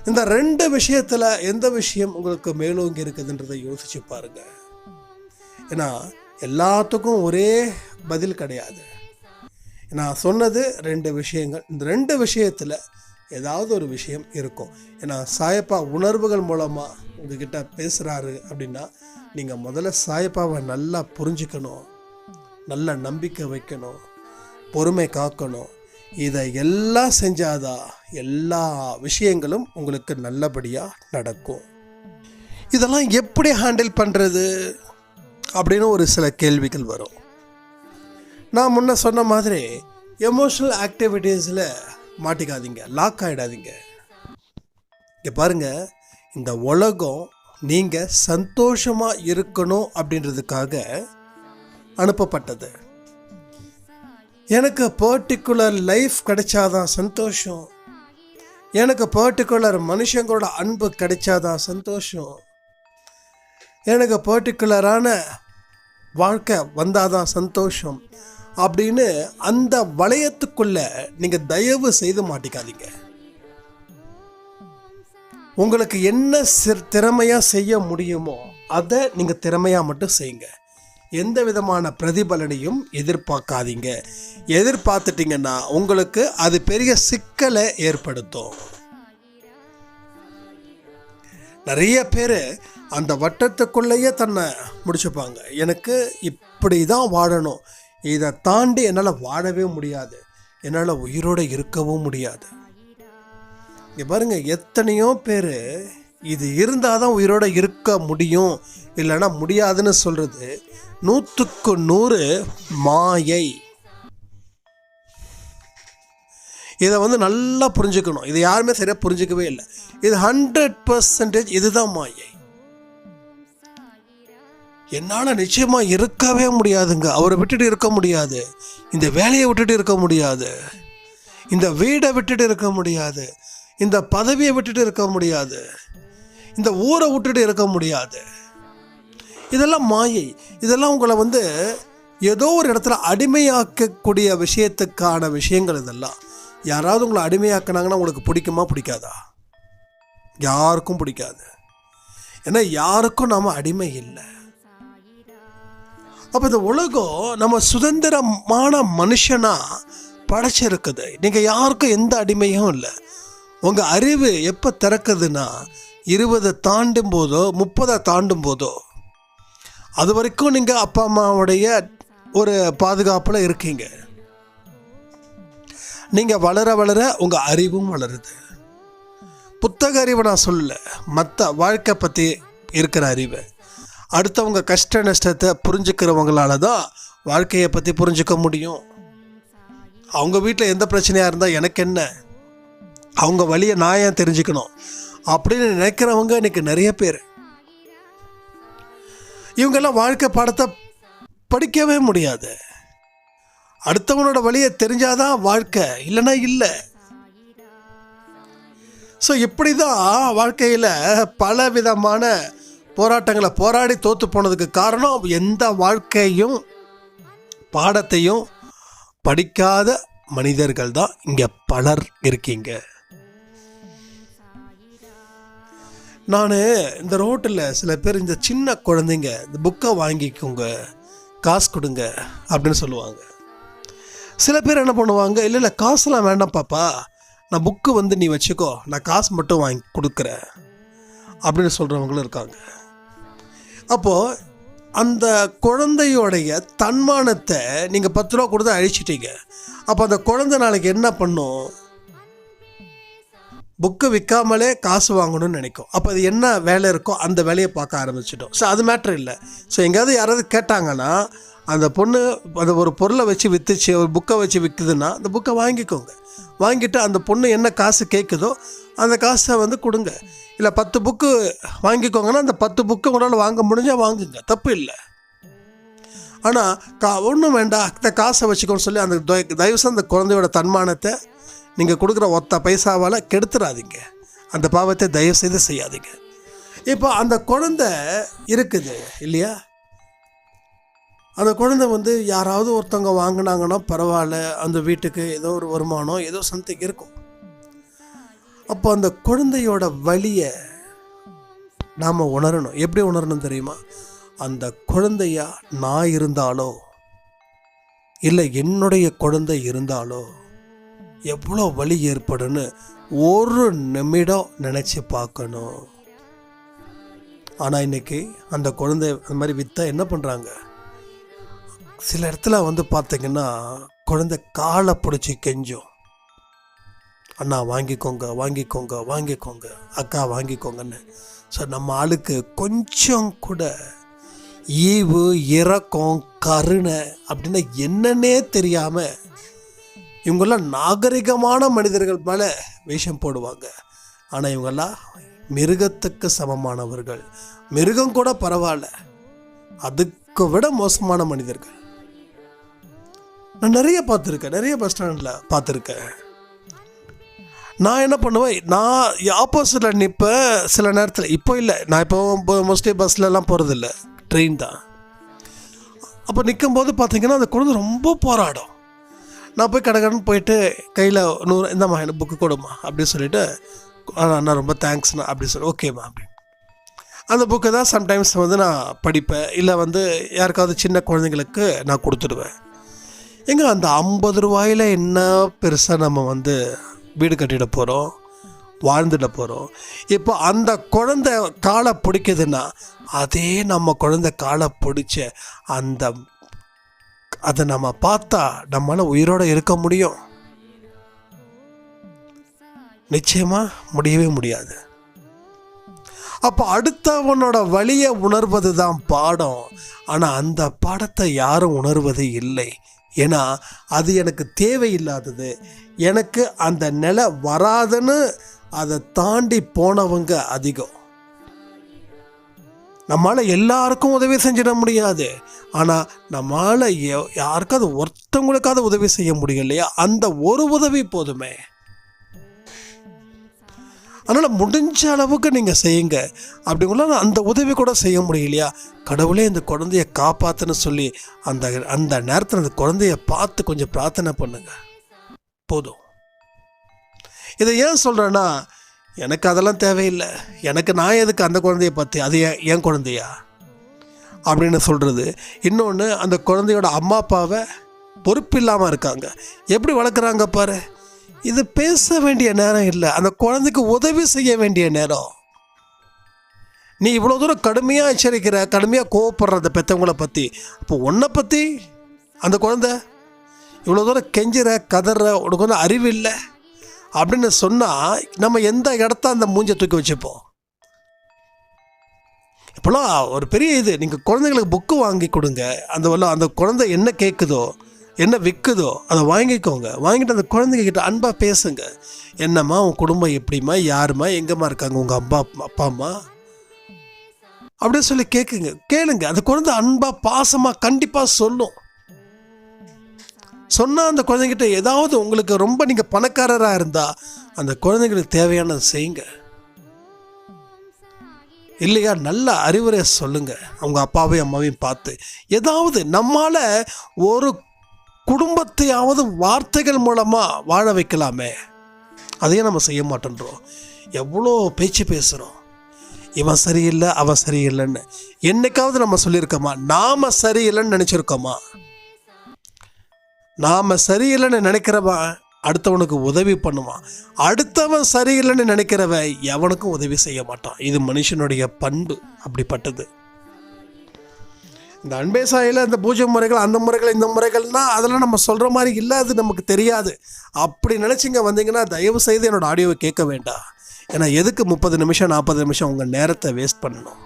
இந்த 2 விஷயத்தில் எந்த விஷயம் உங்களுக்கு மேலோங்கி இருக்குதுன்றதை யோசிச்சு பாருங்க. ஏன்னா எல்லாத்துக்கும் ஒரே பதில் கிடையாது. நான் சொன்னது 2 விஷயங்கள். இந்த 2 விஷயத்தில் ஏதாவது ஒரு விஷயம் இருக்கும். ஏன்னா சாயப்பா உணர்வுகள் மூலமாக உங்ககிட்ட பேசுகிறாரு அப்படின்னா நீங்கள் முதல்ல சாயப்பாவை நல்லா புரிஞ்சுக்கணும், நல்ல நம்பிக்கை வைக்கணும், பொறுமை காக்கணும். இதை எல்லாம் செஞ்சாதான் எல்லா விஷயங்களும் உங்களுக்கு நல்லபடியாக நடக்கும். இதெல்லாம் எப்படி ஹேண்டில் பண்ணுறது அப்படின்னு ஒரு சில கேள்விகள் வரும். நான் முன்ன சொன்ன மாதிரி எமோஷ்னல் ஆக்டிவிட்டீஸில் மாட்டிக்காதீங்க, லாக் ஆகிடாதீங்க. இங்கே பாருங்கள், இந்த உலகம் நீங்கள் சந்தோஷமாக இருக்கணும் அப்படின்றதுக்காக அனுப்பப்பட்டது. எனக்கு பர்டிகுலர் லைஃப் கிடைச்சாதான் சந்தோஷம், எனக்கு பர்டிகுலர் மனுஷங்களோட அன்பு கிடைச்சாதான் சந்தோஷம், எனக்கு பர்டிகுலரான வாழ்க்கை வந்தாதான் சந்தோஷம் அப்படின்னு அந்த வளையத்துக்குள்ள நீங்கள் தயவு செய்து மாட்டிக்காதீங்க. உங்களுக்கு என்ன திறமையாக செய்ய முடியுமோ அதை நீங்கள் திறமையாக மட்டும் செய்யுங்க. எந்த விதமான பிரதிபலனையும் எதிர்பார்க்காதீங்க. எதிர்பார்த்துட்டிங்கன்னா உங்களுக்கு அது பெரிய சிக்கலை ஏற்படுத்தும். நிறைய பேர் அந்த வட்டத்துக்குள்ளேயே தன்னை முடிச்சுப்பாங்க. எனக்கு இப்படி தான் வாழணும், இதை தாண்டி என்னால் வாழவே முடியாது, என்னால் உயிரோடு இருக்கவும் முடியாது. இங்கே பாருங்கள், எத்தனையோ பேர் இது இருந்தால் தான் உயிரோடு இருக்க முடியும், இல்லைன்னா முடியாதுன்னு சொல்கிறது 100க்கு 100 மாயை. இதை நல்லா புரிஞ்சுக்கணும். இதை யாருமே சரியாக புரிஞ்சுக்கவே இல்லை. இது 100% இதுதான் மாயை. என்னால் நிச்சயமாக இருக்கவே முடியாதுங்க, அவரை விட்டுட்டு இருக்க முடியாது, இந்த வேலையை விட்டுட்டு இருக்க முடியாது, இந்த வீடை விட்டுட்டு இருக்க முடியாது, இந்த பதவியை விட்டுட்டு இருக்க முடியாது, இந்த ஊரை விட்டுட்டு இருக்க முடியாது. இதெல்லாம் மாயை. இதெல்லாம் உங்களை ஏதோ ஒரு இடத்துல அடிமையாக்கக்கூடிய விஷயத்துக்கான விஷயங்கள். இதெல்லாம் யாராவது உங்களை அடிமையாக்குனாங்கன்னா உங்களுக்கு பிடிக்குமா? பிடிக்காதா? யாருக்கும் பிடிக்காது. ஏன்னா யாருக்கும் நாம் அடிமை இல்லை. அப்போ இந்த உலகம் நம்ம சுதந்திரமான மனுஷனாக படைச்சிருக்குது. நீங்கள் யாருக்கும் எந்த அடிமையும் இல்லை. உங்கள் அறிவு எப்போ திறக்குதுன்னா 20 தாண்டும் போதோ 30 தாண்டும் போதோ, அது வரைக்கும் நீங்கள் அப்பா அம்மாவுடைய ஒரு பாதுகாப்பில் இருக்கீங்க. நீங்கள் வளர வளர உங்கள் அறிவும் வளருது. புத்தக அறிவை நான் சொல்லல, மற்ற வாழ்க்கை பற்றி இருக்கிற அறிவை, அடுத்தவங்க கஷ்ட நஷ்டத்தை புரிஞ்சுக்கிறவங்களால தான் வாழ்க்கையை பற்றி புரிஞ்சுக்க முடியும். அவங்க வீட்டில் எந்த பிரச்சனையாக இருந்தால் எனக்கு என்ன, அவங்க வழியை நான் ஏன் தெரிஞ்சுக்கணும் அப்படின்னு நினைக்கிறவங்க இன்றைக்கி நிறைய பேர். இவங்கெல்லாம் வாழ்க்கை பாடத்தை படிக்கவே முடியாது. அடுத்தவனோட வழியை தெரிஞ்சாதான் வாழ்க்கை, இல்லைன்னா இல்லை. ஸோ இப்படி தான் வாழ்க்கையில் பல விதமான போராட்டங்களை போராடி தோற்று போனதுக்கு காரணம் எந்த வாழ்க்கையும் பாடத்தையும் படிக்காத மனிதர்கள் தான் இங்கே பலர் இருக்கீங்க. நான் இந்த ரோட்டில் சில பேர் இந்த சின்ன குழந்தைங்க இந்த புக்கை வாங்கிக்கோங்க, காசு கொடுங்க அப்படின்னு சொல்லுவாங்க. சில பேர் என்ன பண்ணுவாங்க, இல்லை காசுலாம் வேண்டாம் பாப்பா, நான் புக்கு நீ வச்சுக்கோ, நான் காசு மட்டும் வாங்கி கொடுக்குறேன் அப்படின்னு சொல்கிறவங்களும் இருக்காங்க. அப்போது அந்த குழந்தையோடைய தன்மானத்தை நீங்கள் 10 ரூபா கொடுத்து அழிச்சிட்டீங்க. அப்போ அந்த குழந்தை நாளைக்கு என்ன பண்ணும்? புக்கு விற்காமலே காசு வாங்கணும்னு நினைக்கும். அப்போ அது என்ன வேலை இருக்கோ அந்த வேலையை பார்க்க ஆரம்பிச்சிட்டோம். ஸோ அது மேட்ரு இல்லை. ஸோ எங்கேயாவது யாராவது கேட்டாங்கன்னா, அந்த பொண்ணு அந்த ஒரு பொருளை வச்சு விற்றுச்சு, ஒரு புக்கை வச்சு விற்குதுன்னா அந்த புக்கை வாங்கிக்கோங்க. வாங்கிட்டு அந்த பொண்ணு என்ன காசு கேட்குதோ அந்த காசை கொடுங்க. இல்லை 10 புக்கு வாங்கிக்கோங்கன்னா அந்த 10 புக்கு உங்களால் வாங்க முடிஞ்சால் வாங்குங்க, தப்பு இல்லை. ஆனால் ஒன்றும் வேண்டாம், இந்த காசை வச்சுக்கோன்னு சொல்லி அந்த தயவுசெய்து அந்த குழந்தையோட தன்மானத்தை நீங்கள் கொடுக்குற ஒத்த பைசாவால் கெடுத்துடாதீங்க. அந்த பாவத்தை தயவுசெய்து செய்யாதீங்க. இப்போ அந்த குழந்தை இருக்குது இல்லையா, அந்த குழந்தை யாராவது ஒருத்தவங்க வாங்கினாங்கன்னா பரவாயில்ல, அந்த வீட்டுக்கு ஏதோ ஒரு வருமானம் ஏதோ சம்திங் இருக்கும். அப்போ அந்த குழந்தையோட வலியை நாம் உணரணும். எப்படி உணரணும் தெரியுமா? அந்த குழந்தையா நான் இருந்தாலோ இல்லை என்னுடைய குழந்தை இருந்தாலோ எவ்வளோ வலி ஏற்படும்னு ஒரு நிமிடம் நினச்சி பார்க்கணும். ஆனால் இன்றைக்கி அந்த குழந்தை அந்த மாதிரி விற்றா என்ன பண்ணுறாங்க, சில இடத்துல பார்த்திங்கன்னா குழந்தை காலை பிடிச்சி கெஞ்சும், அண்ணா வாங்கிக்கோங்க வாங்கிக்கோங்க வாங்கிக்கோங்க, அக்கா வாங்கிக்கோங்கன்னு. ஸோ நம்ம ஆளுக்கு கொஞ்சம் கூட ஈவு இரக்கம் கருணை அப்படின்னா என்னன்னே தெரியாமல் இவங்கெல்லாம் நாகரிகமான மனிதர்கள் மேலே வேஷம் போடுவாங்க. ஆனால் இவங்கெல்லாம் மிருகத்துக்கு சமமானவர்கள். மிருகம் கூட பரவாயில்ல, அதுக்கு விட மோசமான மனிதர்கள். நான் நிறைய பார்த்துருக்கேன், நிறைய பஸ் ஸ்டாண்டில் பார்த்துருக்கேன். நான் என்ன பண்ணுவேன், நான் ஆப்போசிட்டில் நிற்பேன் சில நேரத்தில். இப்போ இல்லை, நான் இப்போ மோஸ்ட்லி பஸ்லலாம் போகிறதில்ல, ட்ரெயின் தான். அப்போ நிற்கும்போது பார்த்தீங்கன்னா அந்த குழந்தை ரொம்ப போராடும். நான் போய் கடைக்கடன் போயிட்டு கையில் 100 இந்தாம்மா எனக்கு புக்கு கொடுமா அப்படின்னு சொல்லிவிட்டு, அண்ணா ரொம்ப தேங்க்ஸ்ண்ணா அப்படின்னு சொல்லி ஓகேம்மா அப்படின்னு அந்த புக்கை தான் சம்டைம்ஸ் நான் படிப்பேன். இல்லை யாருக்காவது சின்ன குழந்தைங்களுக்கு நான் கொடுத்துடுவேன். எங்கே அந்த 50 ரூபாயில் என்ன பெருசாக நம்ம வீடு கட்டிட போகிறோம், வாழ்ந்துட போகிறோம். இப்போ அந்த குழந்தை காலை பிடிக்குதுன்னா அதே நம்ம குழந்தை காலை பிடிச்ச அதை நம்ம பார்த்தா நம்மளால் உயிரோடு இருக்க முடியும்? நிச்சயமாக முடியவே முடியாது. அப்போ அடுத்தவனோட வலியை உணர்வது தான் பாடம். ஆனால் அந்த பாடத்தை யாரும் உணர்வது இல்லை. ஏன்னா அது எனக்கு தேவையில்லாதது, எனக்கு அந்த நிலை வராதுன்னு அதை தாண்டி போனவங்க அதிகம். நம்மளால் எல்லாருக்கும் உதவி செஞ்சிட முடியாது, ஆனால் நம்மளால் யாருக்காவது ஒருத்தவங்களுக்காவது உதவி செய்ய முடியும் இல்லையா? அந்த ஒரு உதவி போதுமே. அதனால் முடிஞ்ச அளவுக்கு நீங்கள் செய்யுங்க. அப்படிங்களா அந்த உதவி கூட செய்ய முடியலையா, கடவுளே இந்த குழந்தைய காப்பாற்றுன்னு சொல்லி அந்த நேரத்தில் அந்த குழந்தைய பார்த்து கொஞ்சம் பிரார்த்தனை பண்ணுங்க, போதும். இதை ஏன் சொல்கிறேன்னா, எனக்கு அதெல்லாம் தேவையில்லை, எனக்கு நான் எதுக்கு அந்த குழந்தைய பார்த்து அது ஏன் குழந்தையா அப்படின்னு சொல்கிறது. இன்னொன்று, அந்த குழந்தையோட அம்மா அப்பாவை பொறுப்பில்லாமல் இருக்காங்க, எப்படி வளர்க்குறாங்க பாரு. இது பேச வேண்டிய நேரம் இல்லை, அந்த குழந்தைக்கு உதவி செய்ய வேண்டிய நேரம். நீ இவ்வளோ தூரம் கடுமையாக எச்சரிக்கிற, கடுமையாக கோவப்படுற அந்த பெற்றவங்கள பற்றி, அப்போ உன்னை பற்றி அந்த குழந்தை இவ்வளோ தூரம் கெஞ்சிற கதற, உனக்கு அறிவு இல்லை அப்படின்னு சொன்னால் நம்ம எந்த இடத்த அந்த மூஞ்சை தூக்கி வச்சுப்போம்? இப்போலாம் ஒரு பெரிய இது, நீங்கள் குழந்தைங்களுக்கு புக்கு வாங்கி கொடுங்க. அந்த குழந்தை என்ன கேட்குதோ என்ன விற்குதோ அதை வாங்கிக்கோங்க. வாங்கிட்டு அந்த குழந்தைங்கிட்ட அன்பாக பேசுங்க. என்னம்மா உன் குடும்பம் எப்படிம்மா, யாரும்மா, எங்கம்மா இருக்காங்க உங்கள் அப்பா அம்மா அப்படின்னு சொல்லி கேளுங்க. அந்த குழந்தை அன்பாக பாசமாக கண்டிப்பாக சொல்லும். சொன்னால் அந்த குழந்தைங்கிட்ட ஏதாவது உங்களுக்கு ரொம்ப நீங்கள் பணக்காரராக இருந்தால் அந்த குழந்தைங்களுக்கு தேவையானதை செய்யுங்க. இல்லையா, நல்ல அறிவுரை சொல்லுங்கள் அவங்க அப்பாவையும் அம்மாவையும் பார்த்து. ஏதாவது நம்மால் ஒரு குடும்பத்தையாவது வார்த்தைகள் மூலமாக வாழ வைக்கலாமே, அதையும் நம்ம செய்ய மாட்டேன்றோம். எவ்வளோ பேச்சு பேசுகிறோம், இவன் சரியில்லை அவன் சரியில்லைன்னு. என்னைக்காவது நம்ம சொல்லியிருக்கோமா? நாம் சரியில்லைன்னு நினச்சிருக்கோமா? நாம் சரியில்லைன்னு நினைக்கிறவன் அடுத்தவனுக்கு உதவி பண்ணுவான், அடுத்தவன் சரியில்லைன்னு நினைக்கிறவன் எவனுக்கும் உதவி செய்ய மாட்டான். இது மனுஷனுடைய பண்பு, அப்படிப்பட்டது. இந்த அன்பே சாயில் இந்த பூஜை முறைகள், அந்த முறைகள், இந்த முறைகள்னால் அதெல்லாம் நம்ம சொல்கிற மாதிரி இல்லை, அது நமக்கு தெரியாது. அப்படி நினச்சிங்க வந்தீங்கன்னா தயவு செய்து என்னோடய ஆடியோவை கேட்க வேண்டாம். ஏன்னா எதுக்கு 30 நிமிஷம் 40 நிமிஷம் உங்கள் நேரத்தை வேஸ்ட் பண்ணணும்?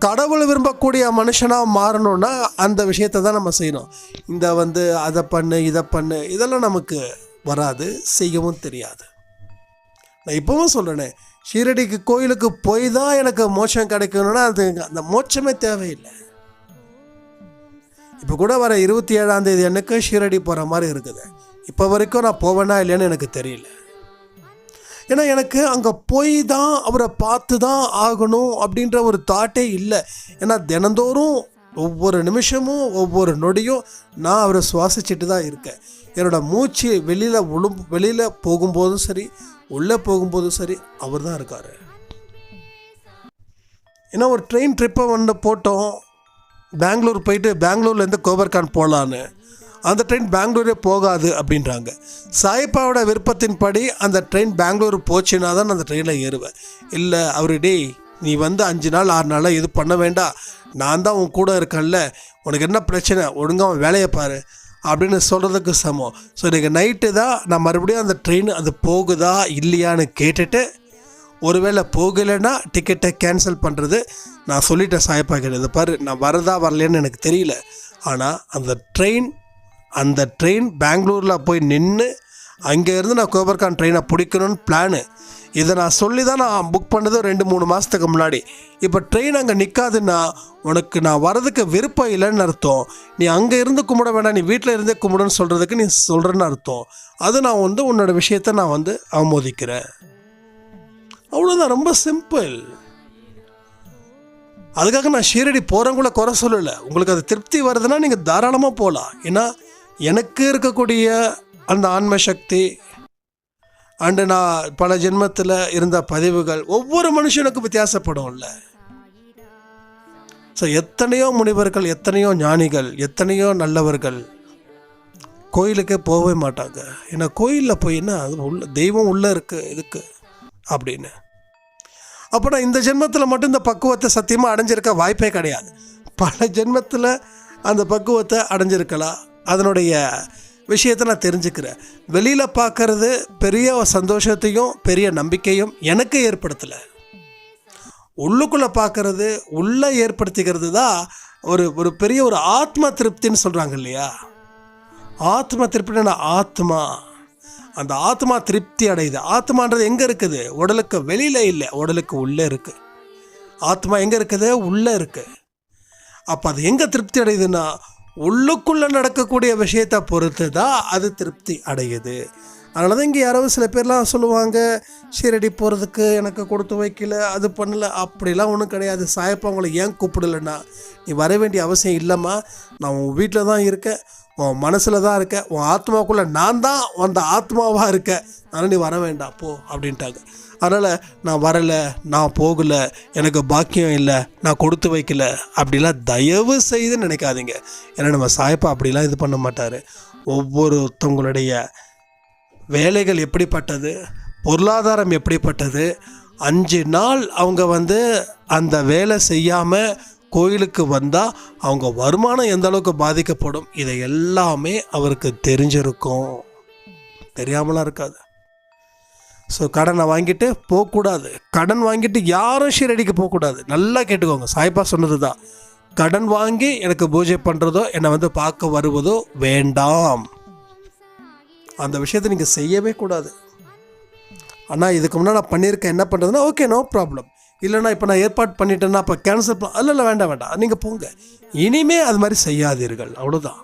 கடவுள் விரும்பக்கூடிய மனுஷனாக மாறணும்னா அந்த விஷயத்தை தான் நம்ம செய்யணும். இந்த அதை பண்ணு இதை பண்ணு இதெல்லாம் நமக்கு வராது, செய்யவும் தெரியாது. நான் இப்போவும் சொல்கிறேனே, ஷீரடிக்கு கோயிலுக்கு போய் தான் எனக்கு மோட்சம் கிடைக்கணும்னா அது அந்த மோட்சமே தேவையில்லை. இப்போ கூட வர 27ஆம் தேதி எனக்கு ஷீரடி போகிற மாதிரி இருக்குது. இப்போ வரைக்கும் நான் போவேனா இல்லைன்னு எனக்கு தெரியல. ஏன்னா எனக்கு அங்கே போய் தான் அவரை பார்த்து தான் ஆகணும் அப்படின்ற ஒரு தாட்டே இல்லை. ஏன்னா தினந்தோறும் ஒவ்வொரு நிமிஷமும் ஒவ்வொரு நொடியும் நான் அவரை சுவாசிச்சுட்டு தான் இருக்கேன். என்னோடய மூச்சு வெளியில் போகும்போதும் சரி, உள்ளே போகும்போதும் சரி, அவர் தான் இருக்கார். ஏன்னா ஒரு ட்ரெயின் ட்ரிப்பை போட்டோம், பெங்களூர் போயிட்டு பெங்களூர்லேருந்து கோபர்கான் போகலான்னு. அந்த ட்ரெயின் பெங்களூரே போகாது அப்படின்றாங்க. சாயப்பாவோட விருப்பத்தின்படி அந்த ட்ரெயின் பெங்களூர் போச்சுன்னா தான் நான் அந்த ட்ரெயினில் ஏறுவேன். இல்லை அவரு டேய் நீ வந்து 5 நாள் 6 நாளாக இது பண்ண வேண்டாம், நான் தான் உன் கூட இருக்கேன்ல, உனக்கு என்ன பிரச்சனை, ஒழுங்காக வேலையை பாரு அப்படின்னு சொல்கிறதுக்கு சமம். ஸோ இன்றைக்கி நைட்டு தான் நான் மறுபடியும் அந்த ட்ரெயின் அது போகுதா இல்லையான்னு கேட்டுட்டு, ஒருவேளை போகலைன்னா டிக்கெட்டை கேன்சல் பண்ணுறது. நான் சொல்லிட்டேன் சாயப்பா கிட்ட, இதை பாரு நான் வரதா வரலைன்னு எனக்கு தெரியல, ஆனால் அந்த ட்ரெயின் பெங்களூரில் போய் நின்று அங்கேருந்து நான் கோபர்கான் ட்ரெயினை பிடிக்கணும்னு பிளானு. இதை நான் சொல்லி தான் நான் புக் பண்ணது 2-3 மாதத்துக்கு முன்னாடி. இப்போ ட்ரெயின் அங்கே நிற்காதுன்னா உனக்கு நான் வரதுக்கு விருப்பம் இல்லைன்னு அர்த்தம். நீ அங்கே இருந்து கும்பிட வேண்டாம், நீ வீட்டில் இருந்தே கும்பிடுன்னு சொல்கிறதுக்கு நீ சொல்கிறேன்னு அர்த்தம். அது நான் வந்து உன்னோட விஷயத்தை நான் வந்து அவமோதிக்கிறேன். அவ்வளோதான், ரொம்ப சிம்பிள். அதுக்காக நான் ஷீரடி போகிறவங்கள குறை சொல்லலை. உங்களுக்கு அது திருப்தி வருதுன்னா நீங்கள் தாராளமாக போகலாம். ஏன்னா எனக்கு இருக்கக்கூடிய அந்த ஆன்ம சக்தி அண்டு நான் பல ஜென்மத்தில் இருந்த பதிவுகள் ஒவ்வொரு மனுஷனுக்கும் வித்தியாசப்படும்ல. ஸோ எத்தனையோ முனிவர்கள், எத்தனையோ ஞானிகள், எத்தனையோ நல்லவர்கள் கோயிலுக்கே போகவே மாட்டாங்க. ஏன்னா கோயிலில் போயின்னா அது தெய்வம் உள்ளே இருக்குது இதுக்கு அப்படின்னு. அப்போ நான் இந்த ஜென்மத்தில் மட்டும் இந்த பக்குவத்தை சத்தியமாக அடைஞ்சிருக்க வாய்ப்பே கிடையாது. பல ஜென்மத்தில் அந்த பக்குவத்தை அடைஞ்சிருக்கலாம். அதனுடைய விஷயத்தை நான் தெரிஞ்சுக்கிறேன். வெளியில் பார்க்கறது பெரிய சந்தோஷத்தையும் பெரிய நம்பிக்கையும் எனக்கு ஏற்படுத்தலை. உள்ளுக்குள்ளே பார்க்கறது, உள்ளே ஏற்படுத்திக்கிறது தான் ஒரு பெரிய ஒரு ஆத்ம திருப்தின்னு சொல்கிறாங்க இல்லையா. ஆத்ம திருப்தினா ஆத்மா, அந்த ஆத்மா திருப்தி அடையுது. ஆத்மான்றது எங்கே இருக்குது? உடலுக்கு வெளியில் இல்லை, உடலுக்கு உள்ளே இருக்குது. ஆத்மா எங்கே இருக்குது? உள்ளே இருக்குது. அப்போ அது எங்கே திருப்தி அடையுதுன்னா உள்ளுக்குள்ளே நடக்கக்கூடிய விஷயத்தை பொறுத்து தான் அது திருப்தி அடையுது. அதனால தான் இங்கே யாராவது சில பேர்லாம் சொல்லுவாங்க, ஷீரடி போகிறதுக்கு எனக்கு கொடுத்து வைக்கல, அது பண்ணலை. அப்படிலாம் ஒன்றும் கிடையாது. சாயப்பா உங்களை ஏன் கூப்பிடலைன்னா, நீ வர வேண்டிய அவசியம் இல்லைம்மா, நான் உன் வீட்டில் தான் இருக்கேன், உன் மனசில் தான் இருக்கேன், உன் ஆத்மாவுக்குள்ளே நான் தான் அந்த ஆத்மாவாக இருக்கேன், அதனால் நீ வர வேண்டாம் போ அப்படின்ட்டாங்க. அதனால் நான் வரலை, நான் போகலை, எனக்கு பாக்கியம் இல்லை, நான் கொடுத்து வைக்கல அப்படிலாம் தயவு செய்து நினைக்காதீங்க. ஏன்னா நம்ம சாயப்பா அப்படிலாம் இது பண்ண மாட்டார். ஒவ்வொருத்தவங்களுடைய வேலைகள் எப்படிப்பட்டது, பொருளாதாரம் எப்படிப்பட்டது, 5 நாள் அவங்க வந்து அந்த வேலை செய்யாமல் கோயிலுக்கு வந்தால் அவங்க வருமானம் எந்த அளவுக்கு பாதிக்கப்படும், இதை எல்லாமே அவருக்கு தெரிஞ்சிருக்கும். தெரியாமலாம் இருக்காது. ஸோ கடனை வாங்கிட்டு போகக்கூடாது. கடன் வாங்கிட்டு யாரும் ஷீரடிக்கு போகக்கூடாது. நல்லா கேட்டுக்கோங்க, சாய்பா சொன்னது தான். கடன் வாங்கி எனக்கு பூஜை பண்ணுறதோ என்னை வந்து பார்க்க வருவதோ வேண்டாம். அந்த விஷயத்தை நீங்கள் செய்யவே கூடாது. ஆனால் இதுக்கு முன்னாடி நான் பண்ணியிருக்கேன், என்ன பண்ணுறதுன்னா ஓகே நோ ப்ராப்ளம். இல்லைனா இப்போ நான் ஏற்பாடு பண்ணிட்டேன்னா அப்போ கேன்சல் பண்ண, இல்லை வேண்டாம் நீங்கள் போங்க, இனிமே அது மாதிரி செய்யாதீர்கள், அவ்வளோதான்.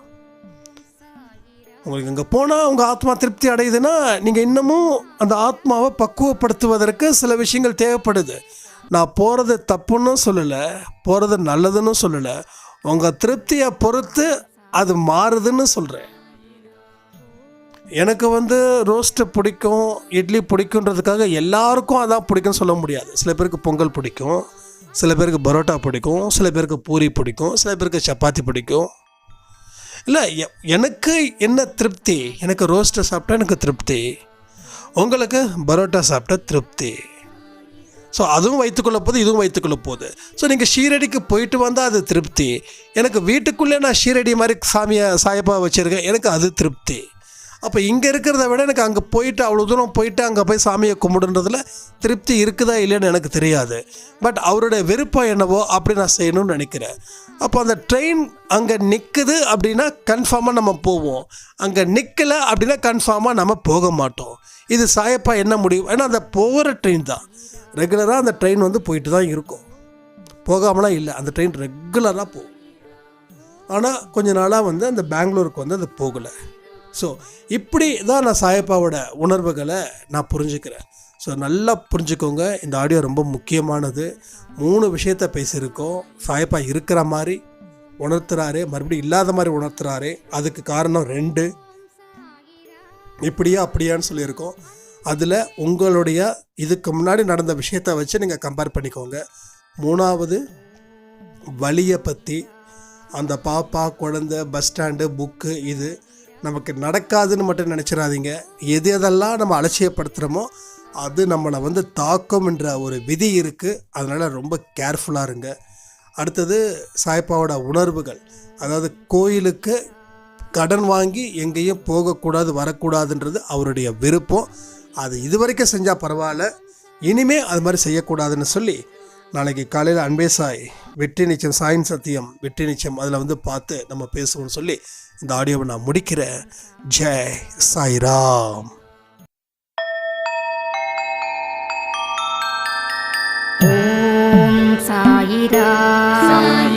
உங்களுக்கு இங்கே போனால் உங்கள் ஆத்மா திருப்தி அடையுதுன்னா நீங்கள் இன்னமும் அந்த ஆத்மாவை பக்குவப்படுத்துவதற்கு சில விஷயங்கள் தேவைப்படுது. நான் போகிறது தப்புன்னு சொல்லலை, போகிறது நல்லதுன்னு சொல்லலை, உங்கள் திருப்தியை பொறுத்து அது மாறுதுன்னு சொல்கிறேன். எனக்கு வந்து ரோஸ்ட்டு பிடிக்கும், இட்லி பிடிக்குன்றதுக்காக எல்லாருக்கும் அதான் பிடிக்கும்னு சொல்ல முடியாது. சில பேருக்கு பொங்கல் பிடிக்கும், சில பேருக்கு பரோட்டா பிடிக்கும், சில பேருக்கு பூரி பிடிக்கும், சில பேருக்கு சப்பாத்தி பிடிக்கும். இல்லை எனக்கு என்ன திருப்தி, எனக்கு ரோஸ்ட்டை சாப்பிட்டா எனக்கு திருப்தி, உங்களுக்கு பரோட்டா சாப்பிட்டா திருப்தி. ஸோ அதுவும் வைத்துக்கொள்ள போகுது, இதுவும் வைத்துக்கொள்ள போகுது. ஸோ நீங்கள் ஷீரடிக்கு போயிட்டு வந்தால் அது திருப்தி. எனக்கு வீட்டுக்குள்ளே நான் ஷீரடி மாதிரி சாயப்பா வச்சுருக்கேன், எனக்கு அது திருப்தி. அப்போ இங்கே இருக்கிறத விட எனக்கு அங்கே போயிட்டு அவ்வளோ தூரம் போயிட்டு அங்கே போய் சாமியை கும்பிடுன்றதுல திருப்தி இருக்குதா இல்லைன்னு எனக்கு தெரியாது. பட் அவருடைய விருப்பம் என்னவோ அப்படி நான் செய்யணும்னு நினைக்கிறேன். அப்போ அந்த ட்ரெயின் அங்கே நிற்குது அப்படின்னா கன்ஃபார்மாக நம்ம போவோம், அங்கே நிற்கலை அப்படின்னா கன்ஃபார்மாக நம்ம போக மாட்டோம். இது சாயப்பா என்ன முடியும்? ஏன்னா அந்த போகிற ட்ரெயின் தான், ரெகுலராக அந்த ட்ரெயின் வந்து போயிட்டு தான் இருக்கும், போகாமலாம் இல்லை. அந்த ட்ரெயின் ரெகுலராக போகும். ஆனால் கொஞ்ச நாளாக வந்து அந்த பெங்களூருக்கு வந்து அது போகலை. ஸோ இப்படி தான் நான் சாயப்பாவோட உணர்வுகளை நான் புரிஞ்சுக்கிறேன். ஸோ நல்லா புரிஞ்சுக்கோங்க, இந்த ஆடியோ ரொம்ப முக்கியமானது. 3 விஷயத்த பேசியிருக்கோம். சாயப்பா இருக்கிற மாதிரி உணர்த்துறாரு, மறுபடியும் இல்லாத மாதிரி உணர்த்துறாரு. அதுக்கு காரணம் 2, இப்படியா அப்படியான்னு சொல்லியிருக்கோம். அதில் உங்களுடைய இதுக்கு முன்னாடி நடந்த விஷயத்தை வச்சு நீங்கள் கம்பேர் பண்ணிக்கோங்க. 3வது வலியை பற்றி, அந்த பாப்பா, குழந்தை, பஸ் ஸ்டாண்டு, புக்கு, இது நமக்கு நடக்காதுன்னு மட்டும் நினச்சிடாதீங்க. எது எதெல்லாம் நம்ம அலட்சியப்படுத்துகிறோமோ அது நம்மளை வந்து தாக்கும் என்ற ஒரு விதி இருக்குது. அதனால் ரொம்ப கேர்ஃபுல்லாக இருங்க. அடுத்தது சாய்பாவோட உணர்வுகள். அதாவது கோயிலுக்கு கடன் வாங்கி எங்கேயும் போகக்கூடாது, வரக்கூடாதுன்றது அவருடைய விருப்பம். அது இதுவரைக்கும் செஞ்சால் பரவாயில்ல, இனிமே அது மாதிரி செய்யக்கூடாதுன்னு சொல்லி நாளைக்கு காலையில் அன்பே சாய் வெற்றி நிச்சயம், சாயின் சத்தியம் வெற்றி நிச்சயம் அதில் வந்து பார்த்து நம்ம பேசுவோம்னு சொல்லி இந்த ஆடியோவை நான் முடிக்கிறேன். ஜெய் சாய்ராம். ஓம் சாயிராம்.